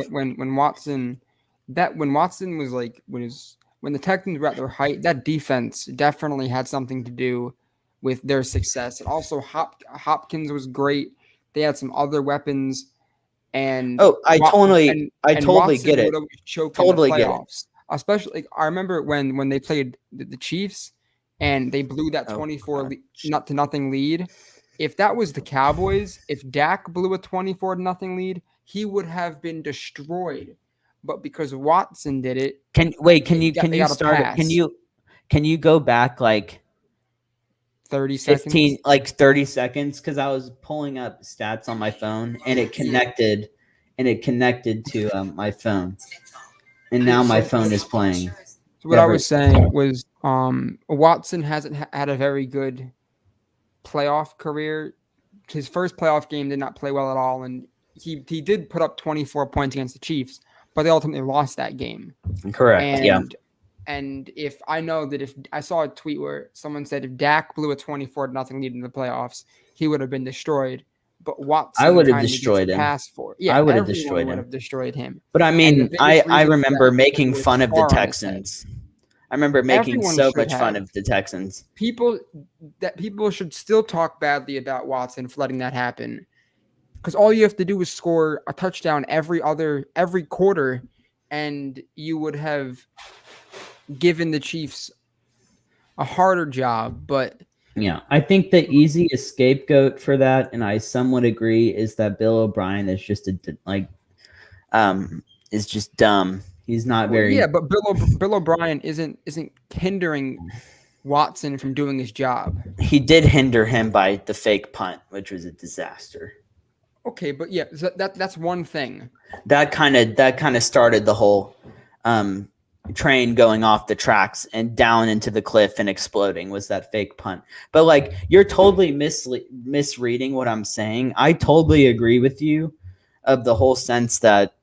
when Watson, when Watson was like when the Texans were at their height, that defense definitely had something to do with their success. And also, Hopkins was great. They had some other weapons, and I totally Watson get would it. always choke in the Totally get it. playoffs. Especially, like, I remember when they played the Chiefs and they blew that 24 not to nothing lead. If that was the Cowboys, if Dak blew a 24-0 lead, he would have been destroyed. But because Watson did it, Can you start it? Can you go back like 30 seconds? 30 seconds? Because I was pulling up stats on my phone and it connected to my phone. And now my phone is playing. So what I was saying was Watson hasn't had a very good playoff career. His first playoff game did not play well at all, and he did put up 24 points against the Chiefs, but they ultimately lost that game. Correct. And if I saw a tweet where someone said if Dak blew a 24-0 lead in the playoffs, he would have been destroyed. But Watson, I would have destroyed him. Yeah, I would have destroyed him. Would have destroyed him. But I mean, I remember making fun of the Texans. I remember making so much fun of the Texans. People should still talk badly about Watson for letting that happen, because all you have to do is score a touchdown every quarter, and you would have given the Chiefs a harder job. But yeah, I think the easiest scapegoat for that, and I somewhat agree, is that Bill O'Brien is just is just dumb. He's not very. Yeah, but Bill O'Brien isn't hindering Watson from doing his job. He did hinder him by the fake punt, which was a disaster. Okay, but yeah, that's one thing. That kind of started the whole train going off the tracks and down into the cliff and exploding, was that fake punt. But like, you're totally misreading what I'm saying. I totally agree with you of the whole sense that,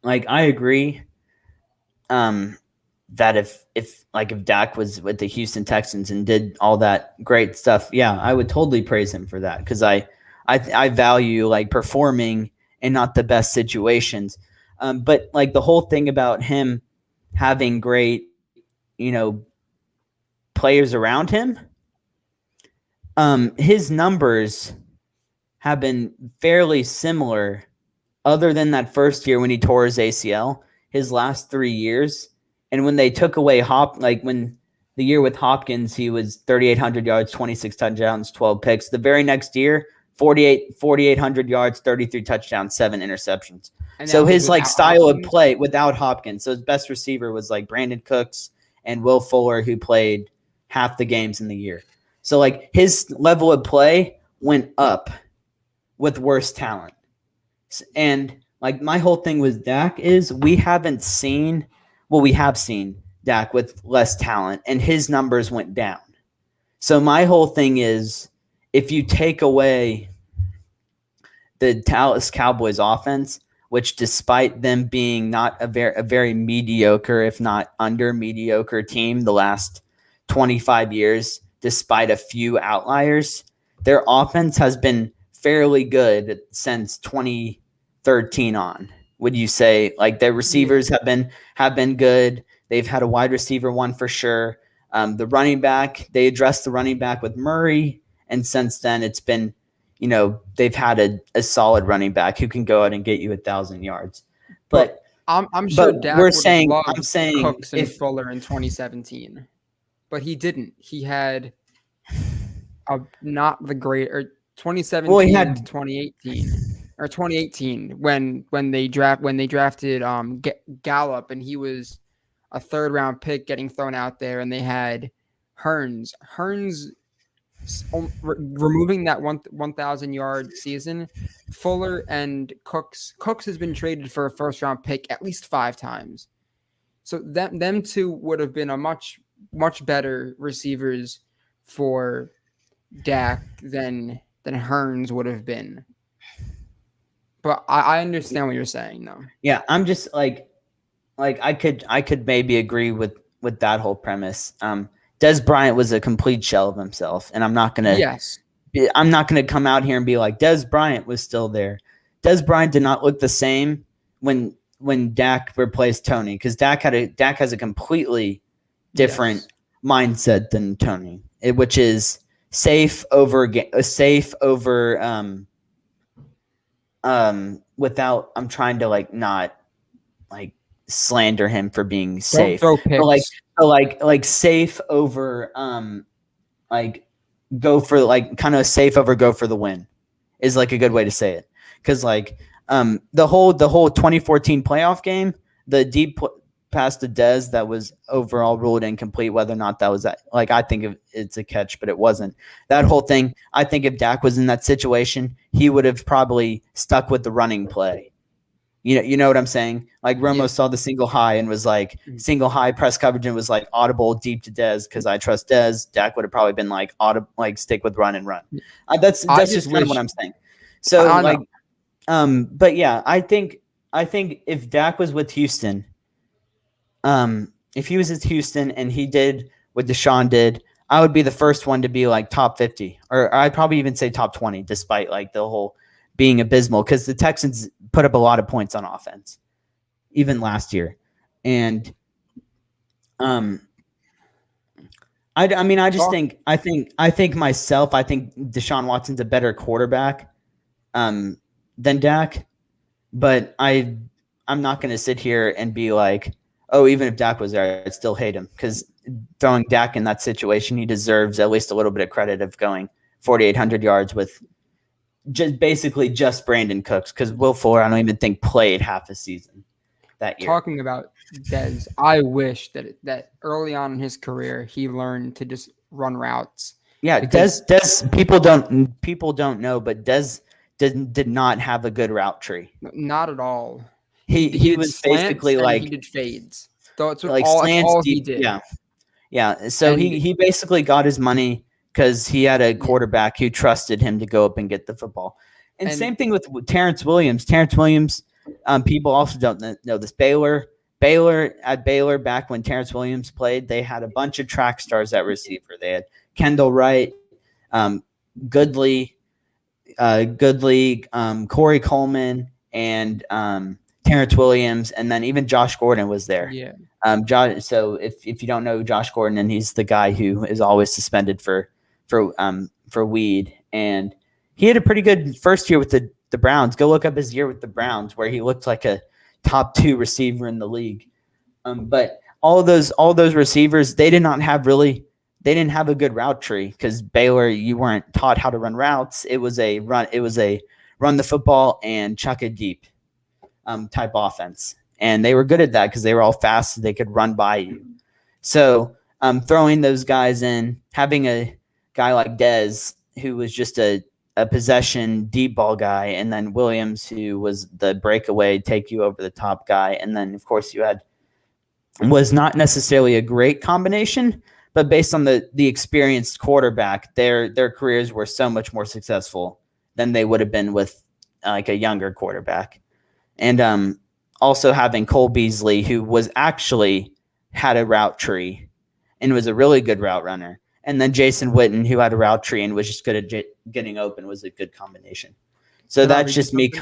like, I agree that if Dak was with the Houston Texans and did all that great stuff, yeah, I would totally praise him for that, because I value like performing in not the best situations. But like the whole thing about him having great, players around him, his numbers have been fairly similar, other than that first year when he tore his ACL. His last 3 years, and when they took away when the year with Hopkins, he was 3,800 yards, 26 touchdowns, 12 picks. The very next year, 4,800 yards, 33 touchdowns, 7 interceptions. So his style of play without Hopkins. So his best receiver was like Brandon Cooks and Will Fuller, who played half the games in the year. So like his level of play went up with worse talent. And like my whole thing with Dak is we have seen Dak with less talent and his numbers went down. So my whole thing is, if you take away the Dallas Cowboys offense, which despite them being not a very mediocre, if not under mediocre team the last 25 years, despite a few outliers, their offense has been fairly good since 2013 on. Would you say like their receivers have been good? They've had a wide receiver one for sure. The running back, they addressed the running back with Murray, and since then it's been, they've had a solid running back who can go out and get you 1,000 yards. But I'm sure Dak I'm saying Cooks and Fuller in 2017, but he didn't. He had not the great, or 2017 to 2018 or 2018 when they drafted Gallup, and he was a 3rd round pick getting thrown out there, and they had Hearns removing that 1,000-yard season, Fuller and Cooks has been traded for a first-round pick at least 5 times. So them two would have been a much better receivers for Dak than Hearns would have been. But I understand what you're saying, though. Yeah, I'm just like I could maybe agree with that whole premise. Des Bryant was a complete shell of himself, and I'm not gonna come out here and be like Des Bryant was still there. Des Bryant did not look the same when Dak replaced Tony, because Dak has a completely different mindset than Tony, which is safe over without, I'm trying to not slander him for being safe. Don't throw picks. But safe over go for kind of safe over go for the win is a good way to say it. Because the whole 2014 playoff game, the deep pass to Dez that was overall ruled incomplete, whether or not that was I think it's a catch, but it wasn't. That whole thing, I think if Dak was in that situation, he would have probably stuck with the running play. You know what I'm saying? Romo saw the single high and was single high press coverage and was audible deep to Dez because I trust Dez. Dak would have probably been audible, stick with run and run. That's just kind of what I'm saying. So but yeah, I think if Dak was with Houston, if he was at Houston and he did what Deshaun did, I would be the first one to be top 50, or I'd probably even say top 20, despite the whole being abysmal, because the Texans put up a lot of points on offense, even last year. And I think Deshaun Watson's a better quarterback than Dak, but I'm not going to sit here and be even if Dak was there, I'd still hate him, because throwing Dak in that situation, he deserves at least a little bit of credit of going 4,800 yards with just Brandon Cooks, because Will Fuller, I don't even think played half a season that year. Talking about Dez, I wish that early on in his career he learned to just run routes. Yeah, Dez people don't know, but Dez did not have a good route tree. Not at all. He was basically he did fades. So it's slants all deep, he did. Yeah. So he basically got his money because he had a quarterback who trusted him to go up and get the football. And same thing with Terrence Williams. People also don't know this. Baylor back when Terrence Williams played, they had a bunch of track stars at receiver. They had Kendall Wright, Goodley, Corey Coleman, and Terrence Williams, and then even Josh Gordon was there. Yeah. So if you don't know Josh Gordon, and he's the guy who is always suspended for weed, and he had a pretty good first year with the Browns. Go look up his year with the Browns, where he looked like a top 2 receiver in the league. But all those receivers, they didn't have a good route tree, because Baylor, you weren't taught how to run routes. It was a run the football and chuck it deep type offense. And they were good at that because they were all fast, so they could run by you. So throwing those guys in, having a guy like Dez, who was just a possession deep ball guy, and then Williams, who was the breakaway, take you over the top guy. And then, of course, was not necessarily a great combination, but based on the experienced quarterback, their careers were so much more successful than they would have been with a younger quarterback. And also having Cole Beasley, who was actually had a route tree and was a really good route runner. And then Jason Witten, who had a route tree and was just good at getting open, was a good combination. So that's just me.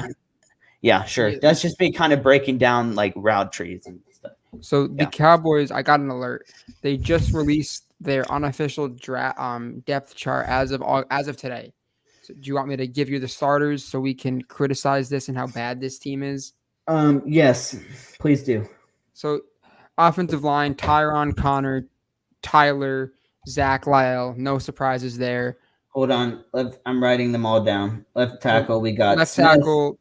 Yeah, sure. That's just me kind of breaking down route trees and stuff. So the Cowboys, I got an alert. They just released their unofficial depth chart as of today. So do you want me to give you the starters so we can criticize this and how bad this team is? Yes, please do. So offensive line, Tyron, Connor, Tyler, Zach, Lyle. No surprises there. Hold on. I'm writing them all down. Left tackle, we got left tackle,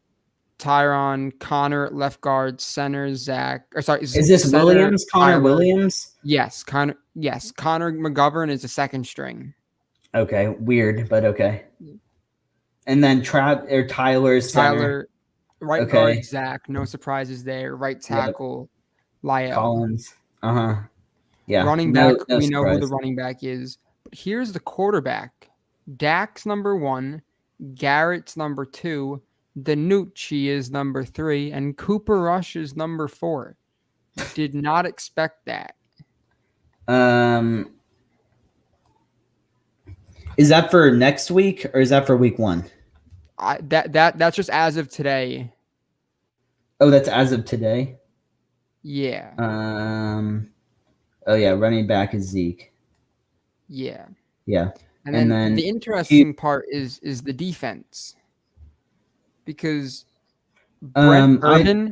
Tyron, Connor, left guard, center, Zach. Or sorry, is this center, Williams? Connor Tyler. Williams? Yes, Connor. Yes, Connor McGovern is the second string. Okay, weird, but okay. And then Tyler center. Tyler, right guard Okay. Zach, no surprises there. Right Yep. tackle Lyell. Collins. Uh-huh. Yeah. Running back, No we know who the surprise. running back is. But here's the quarterback. Dak's number 1, Garrett's number 2, Danucci is number 3, and Cooper Rush is number 4. Did not expect that. Um is that for next week or is that for week 1? That's just as of today. Oh, that's as of today. Yeah. Oh yeah, running back is Zeke. Yeah. Yeah. And And then then the interesting part is the defense. Because Brent I Urban.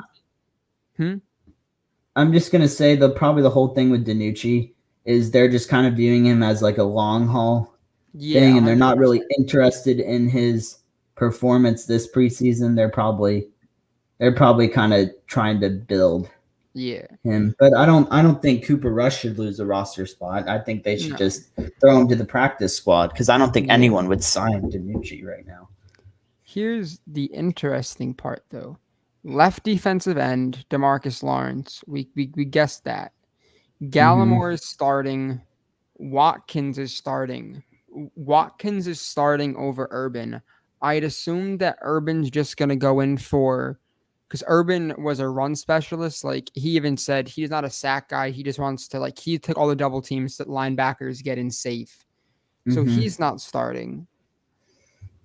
I'm just gonna say probably the whole thing with Danucci is they're just kind of viewing him as like a long haul Yeah, thing, and they're not 100%. really interested in his performance this preseason. They're probably kind of trying to build Yeah. him. But I don't think Cooper Rush should lose a roster spot. I think they should No. just throw him to the practice squad because I don't think Yeah. anyone would sign Danucci right now. Here's the interesting part, though. Left defensive end, Demarcus Lawrence. We guessed that. Gallimore is starting. Watkins is starting. Watkins is starting over Urban. I'd assume that Urban's just going to go in for, because Urban was a run specialist. Like, he even said he's not a sack guy. He just wants to, like, he took all the double teams that linebackers get in safe. So he's not starting.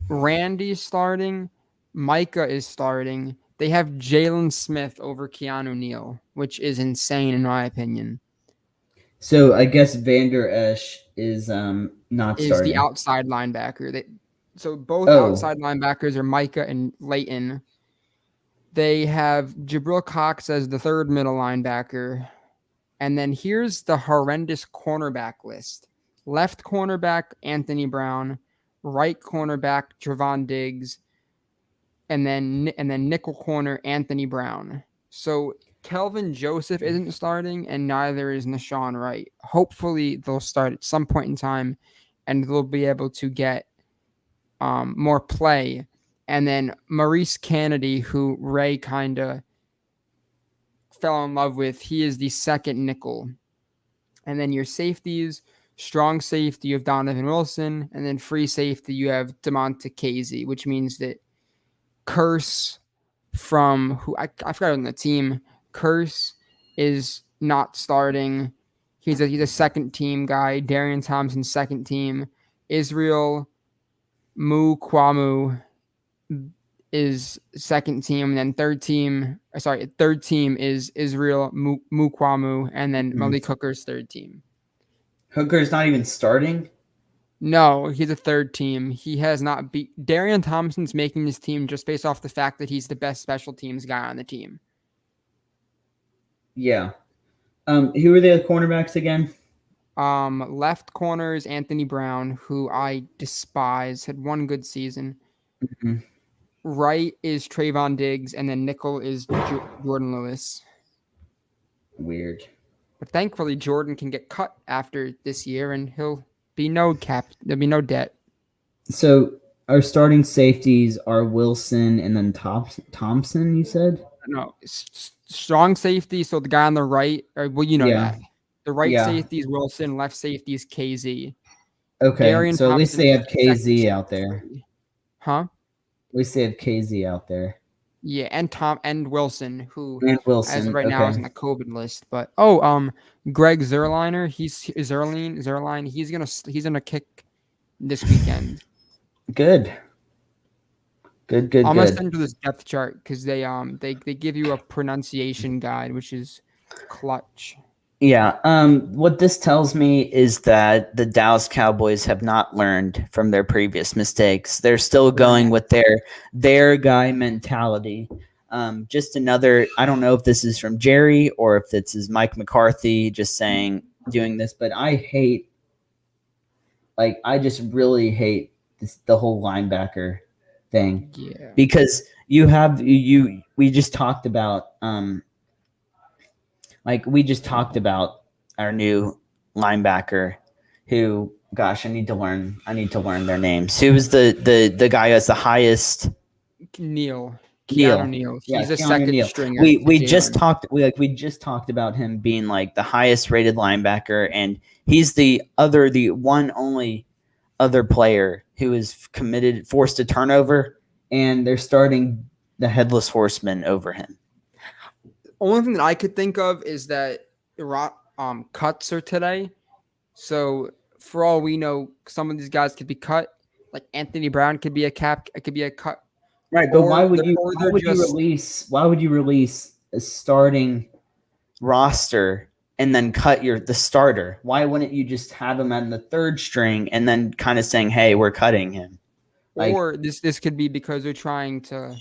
Randy's starting. Micah is starting. They have Jalen Smith over Keanu Neal, which is insane in my opinion. So I guess Vander Esch is not Is starting. the outside linebacker. So both outside linebackers are Micah and Leighton. They have Jabril Cox as the third middle linebacker. And then here's the horrendous cornerback list. Left cornerback, Anthony Brown. Right cornerback, Trevon Diggs. And then nickel corner, Anthony Brown. So Kelvin Joseph isn't starting, and neither is Nashawn Wright. Hopefully, they'll start at some point in time, and they'll be able to get more play. And then Maurice Kennedy, who Ray kind of fell in love with, he is the second nickel. And then your safeties, strong safety, you have Donovan Wilson, and then free safety, you have DeMonte Casey, which means that Curse from who I forgot on the team. Curse is not starting. He's a second team guy. Darian Thompson second team. Israel Mukwamu is second team, and then third team is Israel Mukwamu, and then Malik Hooker's third team. Hooker's not even starting? No, he's a third team. He has not beat Darian Thompson's making this team just based off the fact that he's the best special teams guy on the team. Yeah. Who are the cornerbacks again? Left corner is Anthony Brown, who I despise, had one good season. Right is Trayvon Diggs, and then nickel is Jordan Lewis. Weird. But thankfully, Jordan can get cut after this year, and he'll be no cap. There'll be no debt. So our starting safeties are Wilson and then Thompson, you said? No, strong safety. So the guy on the right, that. The right safety is Wilson, left safety is KZ. Okay, Darian so at least Thompson they have KZ out there. Huh? At least they have KZ out there. Yeah, and Wilson, who Wilson, as of right now is on the COVID list. But Greg Zerliner, he's gonna kick this weekend. Good. I'm gonna send you this depth chart because they give you a pronunciation guide, which is clutch. Yeah. What this tells me is that the Dallas Cowboys have not learned from their previous mistakes. They're still going with their guy mentality. Just another. I don't know if this is from Jerry or if this is Mike McCarthy just doing this, but I just really hate the whole linebacker thing. Yeah. Because we just talked about our new linebacker who Gosh, I need to learn their names. Who was the guy who has the highest? Keanu Neal. Neal. Yeah, He's a Keanu second Neal. stringer to We just Jalen. talked we just talked about him being like the highest rated linebacker, and he's the one only other player who is committed forced a turnover, and they're starting the headless horseman over him. Only thing that I could think of is that cuts are today. So for all we know, some of these guys could be cut. Like Anthony Brown could be a cap. It could be a cut, Right, but or they're just why would you release a starting roster and then cut the starter? Why wouldn't you just have him on the third string and then kind of saying, "Hey, we're cutting him"? Like, or this could be because they're trying to.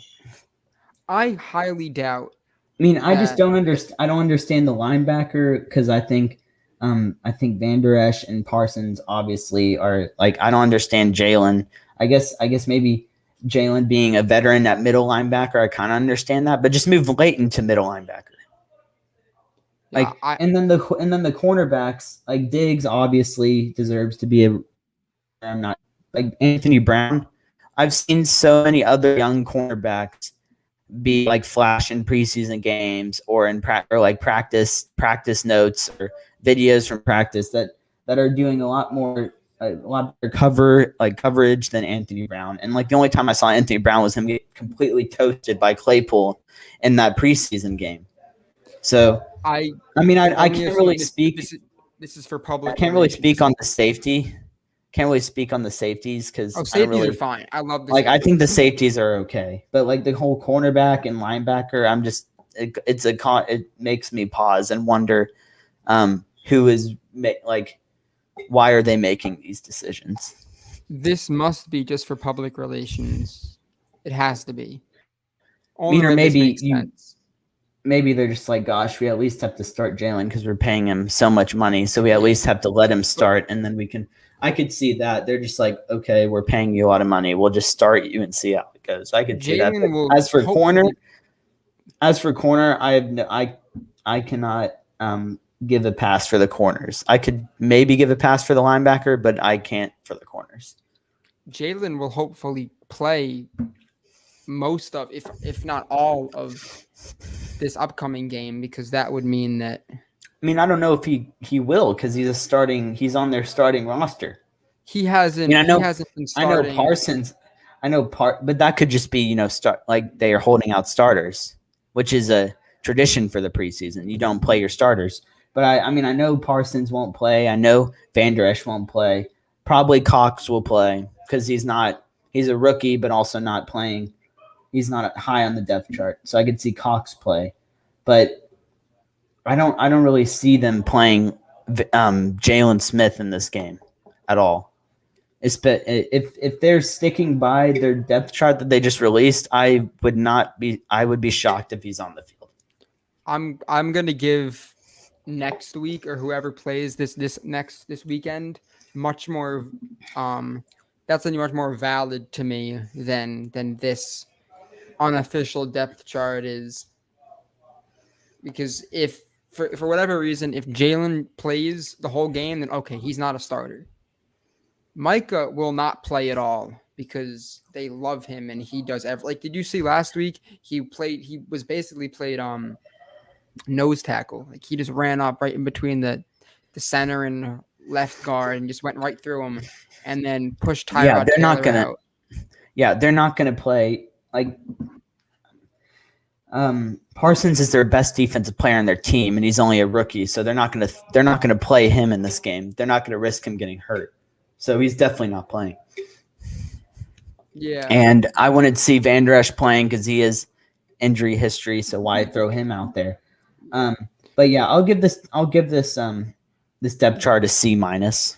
I highly doubt I mean, I just that. don't understand. I don't understand the linebacker because I think Van Der Esch and Parsons obviously are like I don't understand Jalen. I guess maybe Jalen being a veteran at middle linebacker, I kind of understand that, but just move Leighton to middle linebacker. Yeah, I And then the cornerbacks like Diggs obviously deserves to be a. I'm not like Anthony Brown. I've seen so many other young cornerbacks be like flash in preseason games or or like practice notes or videos from practice that are doing a lot better coverage than Anthony Brown. And like the only time I saw Anthony Brown was him get completely toasted by Claypool in that preseason game. So I I mean can I only can't really assume speak this is for I public can't really speak relations. on the safety. Can't really speak on the safeties Oh, because I don't safeties are really fine. I love the like. I think the safeties. safeties are okay, but like the whole cornerback and linebacker, it makes me pause and wonder who is like why are they making these decisions? This must be just for public relations. It has to be. I Only mean, or way this makes sense. maybe they're just like, gosh, we at least have to start Jalen because we're paying him so much money, so we at Yeah. least have to let him But start, and then we can. I could see that they're just like, okay, we're paying you a lot of money, we'll just start you and see how it goes. I could see that. But Jalen will hopefully. as for corner, I cannot give a pass for the corners. I could maybe give a pass for the linebacker, but I can't for the corners. Jalen will hopefully play most of, if not all of this upcoming game, because that would mean that I mean, I don't know if he will because he's on their starting roster. he I mean, hasn't he hasn't been I know starting. Parsons, but that could just be start like they are holding out starters, which is a tradition for the preseason. You don't play your starters, but I mean I know Parsons won't play. I know Van Der Esch won't play. Probably Cox will play because he's a rookie, but also not playing. He's not high on the depth chart, so I could see Cox play, but I don't really see them playing Jalen Smith in this game at all. If they're sticking by their depth chart that they just released, I would be shocked if he's on the field. I'm gonna give next week or whoever plays this weekend much more that's gonna be much more valid to me than this unofficial depth chart is, because if for whatever reason if Jalen plays the whole game, then okay, he's not a starter. Micah will not play at all because they love him and he does like, did you see last week he was basically played nose tackle. Like he just ran up right in between the center and left guard and just went right through him and then pushed Yeah, Tyrod Taylor out. they're not gonna play like Parsons is their best defensive player on their team, and he's only a rookie, so they're not gonna play him in this game. They're not gonna risk him getting hurt, so he's definitely not playing. Yeah, And I wouldn't see Van Der Esch playing because he is injury history, so why throw him out there? But yeah, I'll give this depth chart a C minus.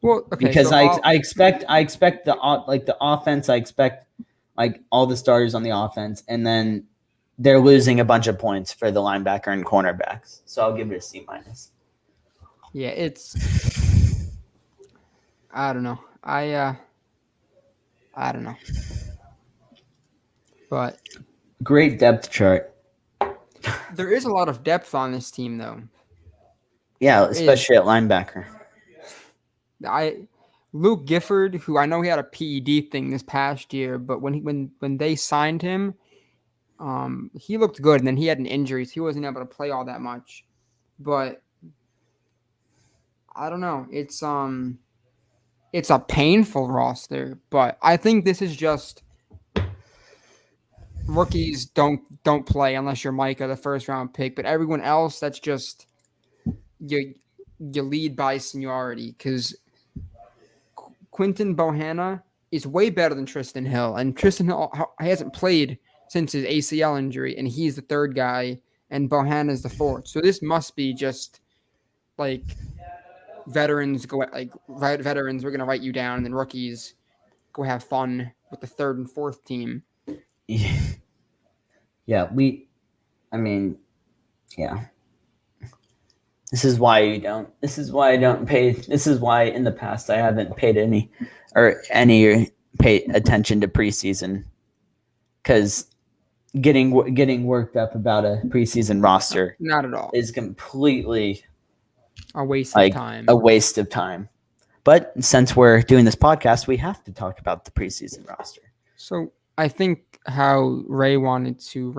well, okay, Because so I expect the offense. I expect like all the starters on the offense, and then they're losing a bunch of points for the linebacker and cornerbacks. So I'll give it a C minus. yeah, it's I don't know. I don't know. But Great depth chart. there is a lot of depth on this team though. Yeah, There is. especially at linebacker. Luke Gifford, who I know he had a PED thing this past year, but when they signed him, he looked good, and then he had an injury, so he wasn't able to play all that much. But I don't know. It's a painful roster, but I think this is just rookies don't play unless you're Micah, the first round pick. But everyone else, that's just you lead by seniority because Quinton Bohanna is way better than Tristan Hill, and Tristan Hill hasn't played since his ACL injury, and he's the third guy, and Bohanna is the fourth. So this must be just like veterans go like veterans. We're gonna write you down, and then rookies go have fun with the third and fourth team. Yeah, I mean, yeah. This is why I don't pay. This is why in the past I haven't paid any pay attention to preseason, because getting worked up about a preseason roster Not at all. is completely A waste of time. A waste of time. But since we're doing this podcast, we have to talk about the preseason roster. So I think how Ray wanted to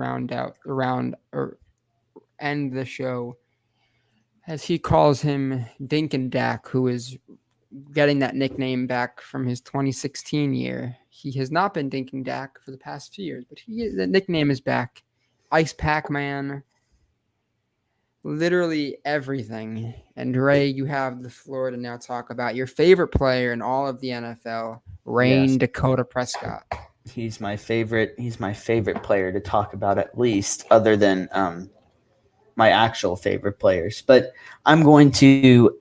end the show, as he calls him Dink and Dak, who is getting that nickname back from his 2016 year. He has not been Dink and Dak for the past few years, but the nickname is back. Ice Pac-Man, literally everything. And Ray, you have the floor to now talk about your favorite player in all of the NFL, Rain Dakota Prescott. He's my favorite player to talk about, at least, other than my actual favorite players. But I'm going to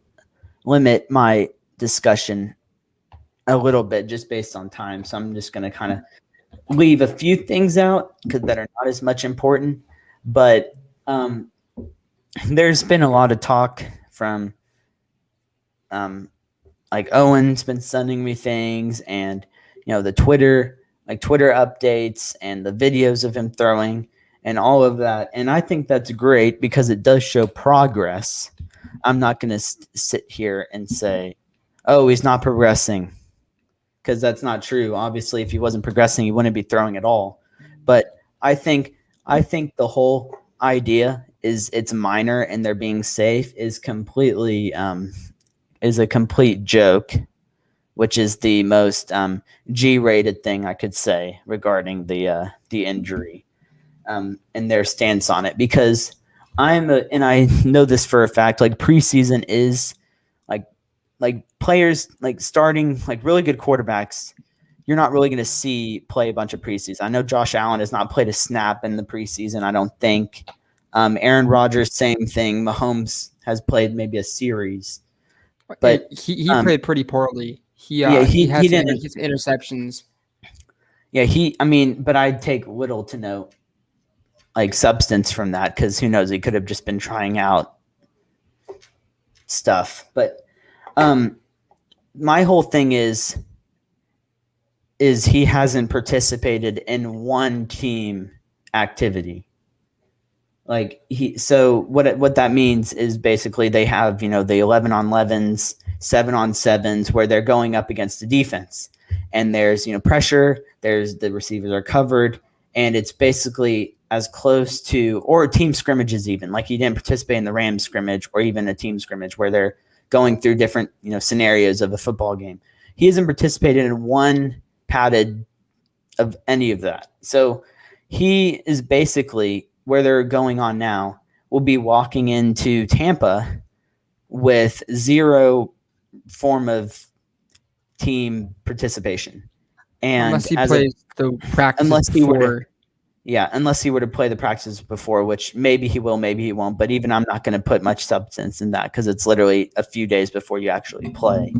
limit my discussion a little bit just based on time. So I'm just going to kind of leave a few things out that are not as much important. But there's been a lot of talk from like Owen's been sending me things, and the Twitter updates and the videos of him throwing and all of that. And I think that's great because it does show progress. I'm not going to sit here and say, oh, he's not progressing, because that's not true. Obviously, if he wasn't progressing, he wouldn't be throwing at all. But I think the whole idea is it's minor and they're being safe is completely is a complete joke, which is the most G-rated thing I could say regarding the injury and their stance on it. Because and I know this for a fact, like preseason is like players like starting like really good quarterbacks, you're not really going to see play a bunch of preseason. I know Josh Allen has not played a snap in the preseason, I don't think. Aaron Rodgers, same thing. Mahomes has played maybe a series, but he played pretty poorly. He had some interceptions. Yeah, but I'd take little to no like substance from that, because who knows? He could have just been trying out stuff. But my whole thing is he hasn't participated in one team activity. Like so what that means is basically they have, the 11-on-11s, 7-on-7s where they're going up against the defense, and there's, pressure, there's the receivers are covered, and it's basically as close to, or team scrimmages even, like he didn't participate in the Rams scrimmage or even a team scrimmage where they're going through different, scenarios of a football game. He hasn't participated in one padded of any of that. So he is basically, where they're going on now, will be walking into Tampa with zero form of team participation. And unless he plays the practice before. Unless he were to play the practices before, which maybe he will, maybe he won't. But even I'm not going to put much substance in that, because it's literally a few days before you actually play.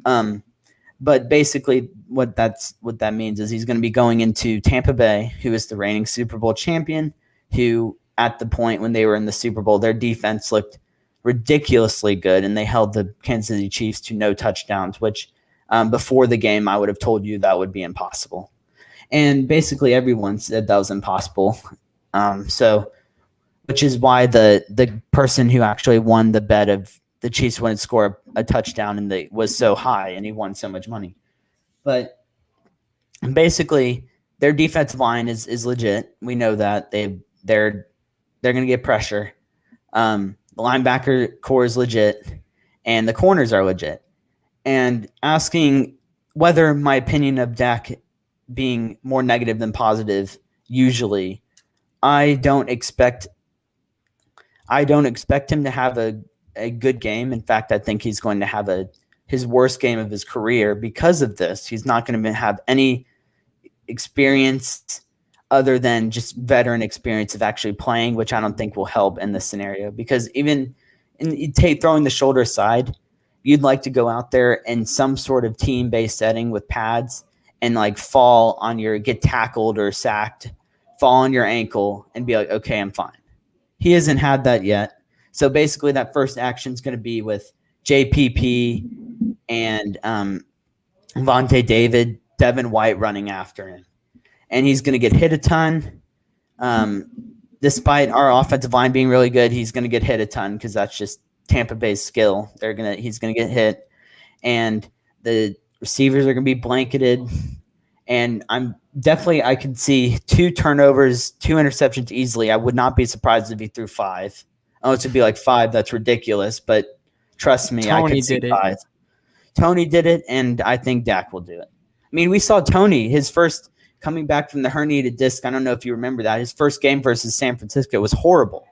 But basically what that means is he's going to be going into Tampa Bay, who is the reigning Super Bowl champion, who at the point when they were in the Super Bowl, their defense looked ridiculously good, and they held the Kansas City Chiefs to no touchdowns, which before the game I would have told you that would be impossible. And basically everyone said that was impossible. So which is why the person who actually won the bet of the Chiefs wouldn't score a touchdown and they was so high and he won so much money. But basically, their defensive line is legit. We know that they're going to get pressure. The linebacker core is legit, and the corners are legit. And asking whether my opinion of Dak being more negative than positive, usually, I don't expect him to have a good game. In fact, I think he's going to have his worst game of his career because of this. He's not going to have any experience other than just veteran experience of actually playing, which I don't think will help in this scenario. Because even throwing the shoulder aside, you'd like to go out there in some sort of team-based setting with pads and like get tackled or sacked, fall on your ankle and be like, okay, I'm fine. He hasn't had that yet. So basically that first action is going to be with JPP and Vontae David, Devin White running after him. And he's going to get hit a ton. Despite our offensive line being really good, he's going to get hit a ton because that's just Tampa Bay's skill. He's going to get hit. And the receivers are going to be blanketed. And I could see 2 turnovers, 2 interceptions easily. I would not be surprised if he threw 5. Oh, it would be like 5. That's ridiculous. But trust me, I could see 5. Tony did it, and I think Dak will do it. I mean, we saw Tony, his first coming back from the herniated disc. I don't know if you remember that. His first game versus San Francisco was horrible.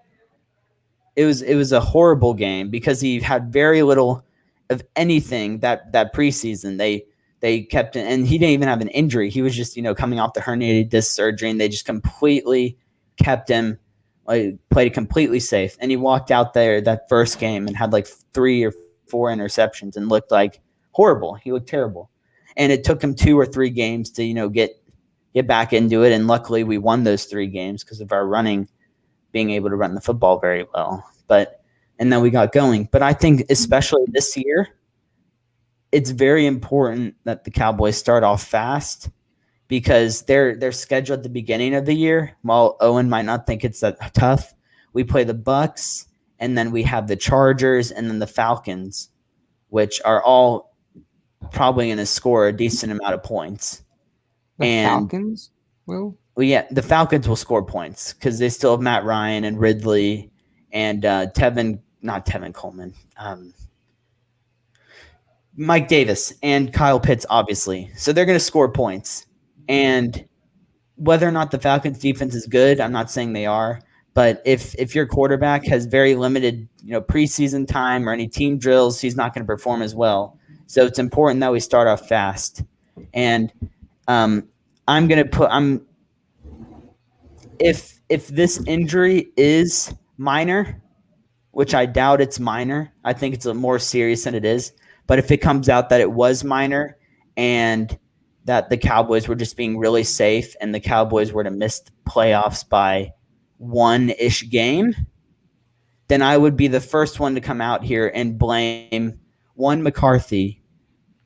It was a horrible game because he had very little of anything that preseason. They kept him, and he didn't even have an injury. He was just, coming off the herniated disc surgery, and they just completely kept him, played completely safe. And he walked out there that first game and had like 3 or 4 interceptions and looked like horrible. He looked terrible. And it took him 2 or 3 games to, get back into it. And luckily we won those 3 games because of our being able to run the football very well. And then we got going. But I think especially this year, it's very important that the Cowboys start off fast because their schedule at the beginning of the year, while Owen might not think it's that tough, we play the Bucks and then we have the Chargers and then the Falcons, which are all probably going to score a decent amount of points. Falcons will? Well, yeah, the Falcons will score points because they still have Matt Ryan and Ridley and not Tevin Coleman, Mike Davis and Kyle Pitts, obviously. So they're going to score points. And whether or not the Falcons defense is good, I'm not saying they are. But if your quarterback has very limited, preseason time or any team drills, he's not going to perform as well. So it's important that we start off fast. And if this injury is minor, which I doubt it's minor, I think it's more serious than it is. But if it comes out that it was minor and that the Cowboys were just being really safe and the Cowboys were to miss the playoffs by 1-ish game, then I would be the first one to come out here and blame 1, McCarthy,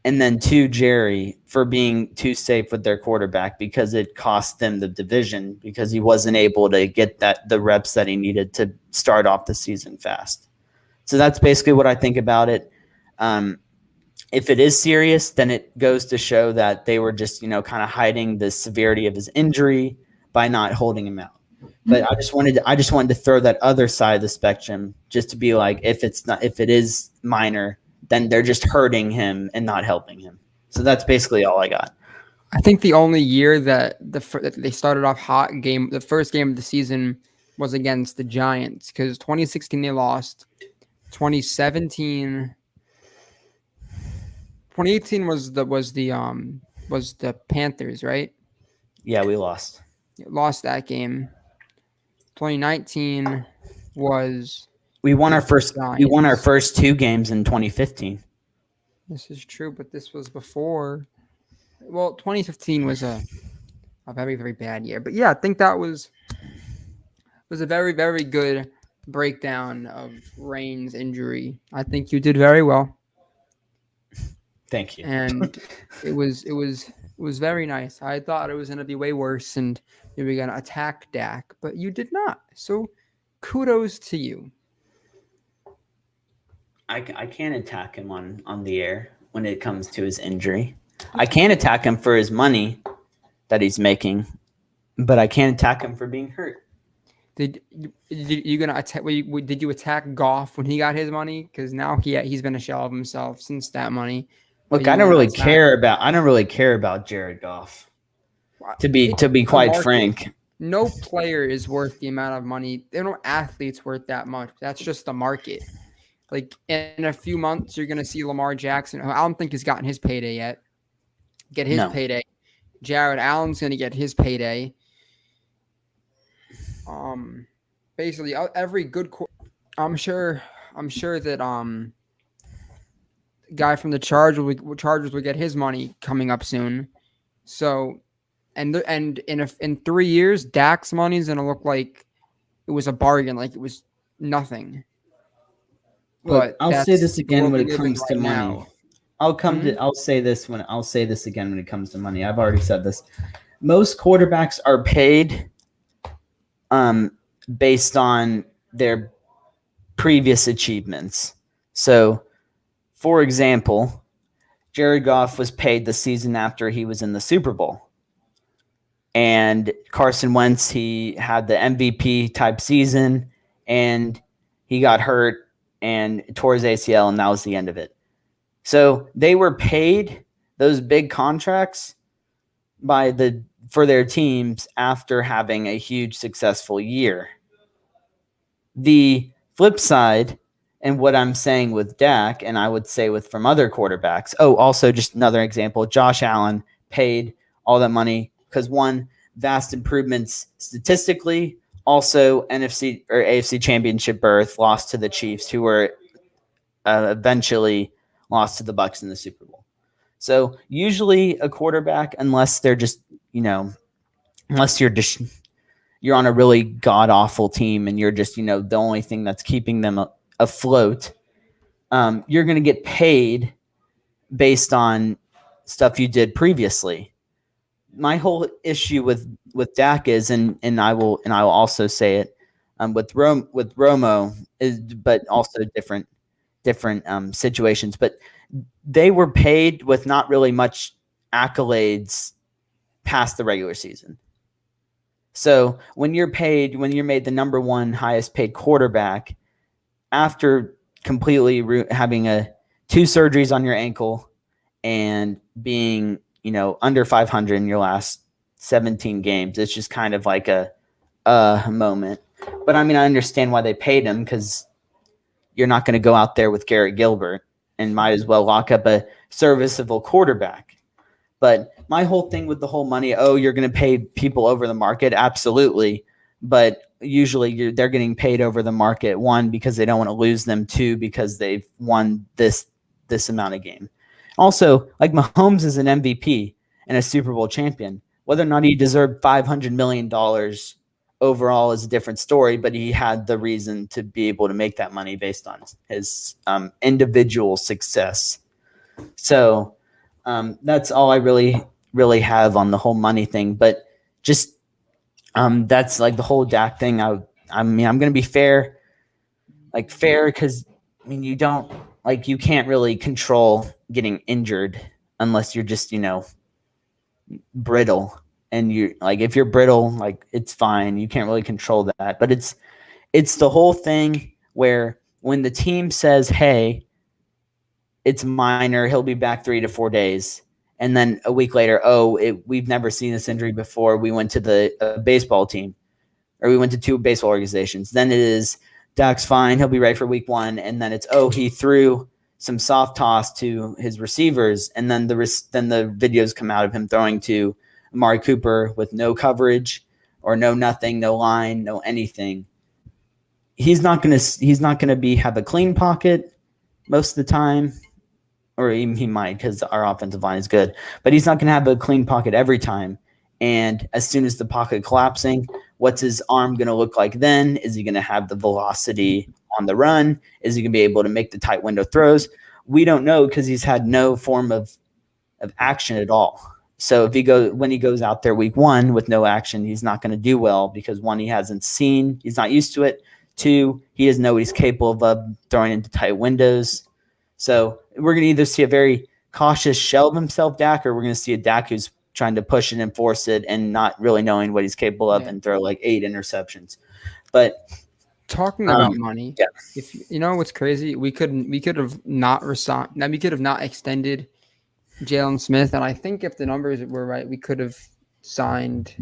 and then 2, Jerry, for being too safe with their quarterback because it cost them the division because he wasn't able to get the reps that he needed to start off the season fast. So that's basically what I think about it. If it is serious, then it goes to show that they were just, kind of hiding the severity of his injury by not holding him out. But I just wanted to throw that other side of the spectrum just to be like, if it is minor, then they're just hurting him and not helping him. So that's basically all I got. I think the only year that they started off hot the first game of the season was against the Giants because 2016 they lost. 2018 was the Panthers, right? Yeah, we lost. Lost that game. 2019 was we won our first 2 games in 2015. This is true, but this was before. Well, 2015 was a very, very bad year. But yeah, I think that was a very, very good breakdown of Rain's injury. I think you did very well. Thank you. And it was very nice. I thought it was going to be way worse and you were going to attack Dak, but you did not. So kudos to you. I can't attack him on the air when it comes to his injury. I can attack him for his money that he's making, but I can't attack him for being hurt. You gonna attack? Did you attack Goff when he got his money? Because now he's been a shell of himself since that money. Look, I don't really care about Jared Goff. To be quite frank, no player is worth the amount of money. There are no athletes worth that much. That's just the market. Like in a few months, you're gonna see Lamar Jackson, who I don't think he's gotten his payday yet, get his payday. Jared Allen's gonna get his payday. Basically every good. I'm sure that guy from the Chargers will get his money coming up soon. So, and in 3 years, Dak's money is gonna look like it was a bargain, like it was nothing. But I'll say this again when it comes to money. I'll say this again when it comes to money. I've already said this. Most quarterbacks are paid based on their previous achievements. So, for example, Jared Goff was paid the season after he was in the Super Bowl. And Carson Wentz, he had the MVP type season and he got hurt and tore his ACL, and that was the end of it. So they were paid those big contracts for their teams after having a huge successful year. The flip side, and what I'm saying with Dak, and I would say from other quarterbacks. Oh, also just another example, Josh Allen paid all that money because one, vast improvements statistically, also NFC or AFC Championship berth, lost to the Chiefs, who were eventually lost to the Bucs in the Super Bowl. So usually a quarterback, unless they're just, unless you're on a really god awful team and you're just, the only thing that's keeping them afloat, you're going to get paid based on stuff you did previously. My whole issue with Dak is, and I will also say it with Romo is, but also different situations. But they were paid with not really much accolades past the regular season. So when you're made the number one highest paid quarterback after completely having 2 surgeries on your ankle and being, under 500 in your last 17 games, it's just kind of like a moment. But I mean, I understand why they paid him, because you're not going to go out there with Garrett Gilbert and might as well lock up a serviceable quarterback. But my whole thing with the whole money, you're going to pay people over the market, absolutely. But usually they're getting paid over the market, one, because they don't want to lose them, two, because they've won this amount of game. Also, like Mahomes is an MVP and a Super Bowl champion. Whether or not he deserved $500 million overall is a different story, but he had the reason to be able to make that money based on his individual success. So that's all I really have on the whole money thing. But just that's like the whole Dak thing. I'm going to be fair because you don't, you can't really control getting injured unless you're just, brittle. And if you're brittle, it's fine. You can't really control that. But it's the whole thing where when the team says, hey, it's minor, he'll be back 3 to 4 days. And then a week later, we've never seen this injury before. We went to the baseball team, or we went to 2 baseball organizations. Then it is, Dak's fine, he'll be ready for week 1. And then it's, he threw some soft toss to his receivers. And then the videos come out of him throwing to Amari Cooper with no coverage or no nothing, no line, no anything. He's not gonna have a clean pocket most of the time, or even he might, because our offensive line is good, but he's not gonna have a clean pocket every time. And as soon as the pocket collapsing, what's his arm gonna look like then? Is he gonna have the velocity on the run? Is he gonna be able to make the tight window throws? We don't know, because he's had no form of action at all. So when he goes out there week 1 with no action, he's not going to do well, because one, he's not used to it. Two, he doesn't know what he's capable of throwing into tight windows. So we're going to either see a very cautious shell of himself Dak, or we're going to see a Dak who's trying to push it and force it and not really knowing what he's capable of and throw like 8 interceptions. But talking about money, yeah. if you know what's crazy, we could have not resigned. Now we could have not extended Jalen Smith, and I think if the numbers were right, we could have signed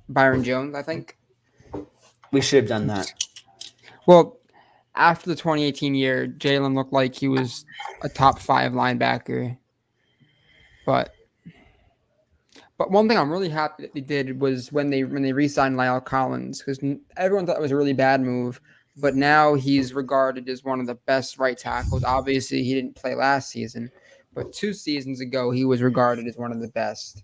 Byron Jones. I think we should have done that. Well, after the 2018 year, Jalen looked like he was a top 5 linebacker, but one thing I'm really happy that they did was when they re-signed Lyle Collins, because everyone thought it was a really bad move, but now he's regarded as one of the best right tackles. Obviously, he didn't play last season, but 2 seasons ago, he was regarded as one of the best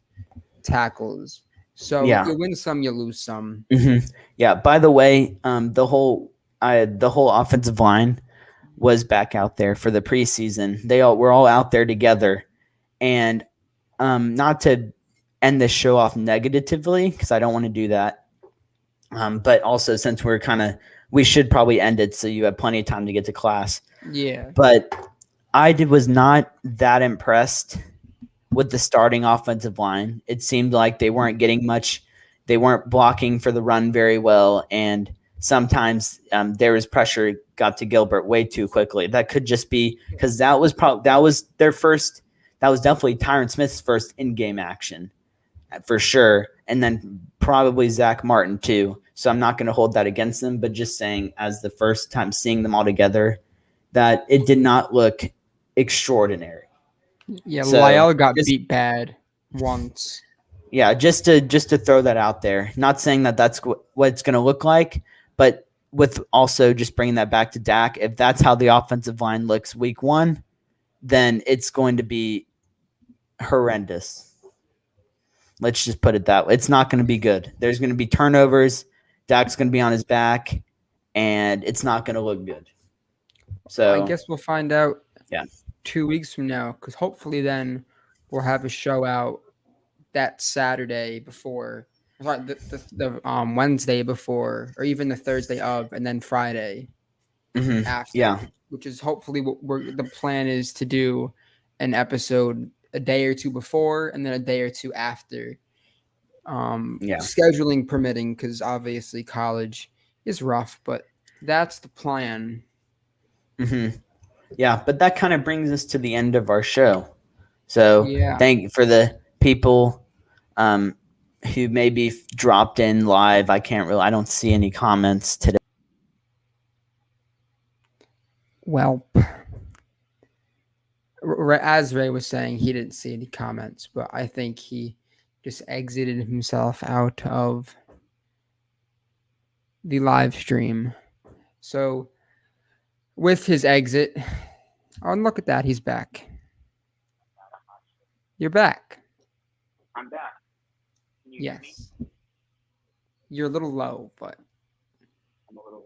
tackles. So you win some, you lose some. Mm-hmm. Yeah. By the way, the whole offensive line was back out there for the preseason. They were all out there together, and not to end this show off negatively, because I don't want to do that. But also, since we should probably end it so you have plenty of time to get to class. Yeah. But I was not that impressed with the starting offensive line. It seemed like they weren't getting much. They weren't blocking for the run very well, and sometimes there was pressure got to Gilbert way too quickly. That could just be because that was their first. That was definitely Tyron Smith's first in-game action, for sure, and then probably Zach Martin too. So I'm not going to hold that against them, but just saying, as the first time seeing them all together, that it did not look extraordinary. Yeah, so Lyle got beat bad once. Yeah, just to throw that out there. Not saying that that's what it's going to look like, but with also just bringing that back to Dak, if that's how the offensive line looks week 1, then it's going to be horrendous. Let's just put it that way. It's not going to be good. There's going to be turnovers. Dak's going to be on his back, and it's not going to look good. So I guess we'll find out 2 weeks from now, because hopefully then we'll have a show out that Saturday before, the Wednesday before, or even the Thursday of, and then Friday after. Yeah. Which is hopefully what the plan is, to do an episode a day or two before and then a day or two after. Scheduling permitting, because obviously college is rough, but that's the plan. Mm-hmm. Yeah, but that kind of brings us to the end of our show. So thank you for the people who maybe dropped in live. I don't see any comments today. Well, as Ray was saying, he didn't see any comments, but I think he just exited himself out of the live stream. So with his exit, and look at that, he's back. You're back. I'm back. Yes. You're a little low, but I'm a little low.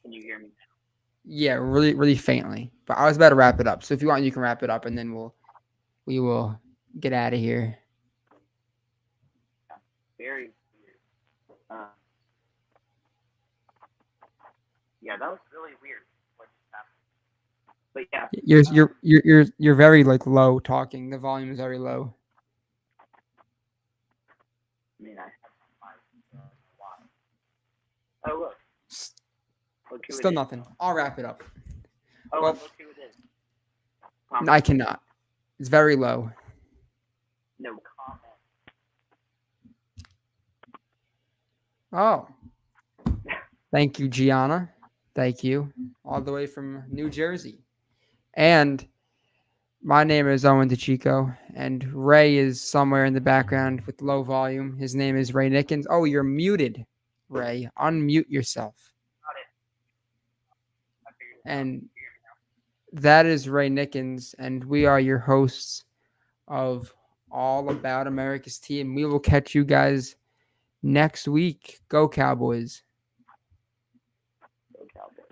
Can you hear me now? Yeah, really, really faintly. But I was about to wrap it up. So if you want, you can wrap it up, and then we will get out of here. Very weird. Yeah, that was really weird. But yeah, you're very low talking. The volume is very low. I mean, oh look. Still nothing. I'll wrap it up. Oh, well, look who it is. I cannot. It's very low. No comment. Oh. Thank you, Gianna. Thank you. All the way from New Jersey. And my name is Owen DeChico, and Ray is somewhere in the background with low volume. His name is Ray Nickens. Oh, you're muted, Ray. Unmute yourself. And that is Ray Nickens, and we are your hosts of All About America's Team. We will catch you guys next week. Go Cowboys.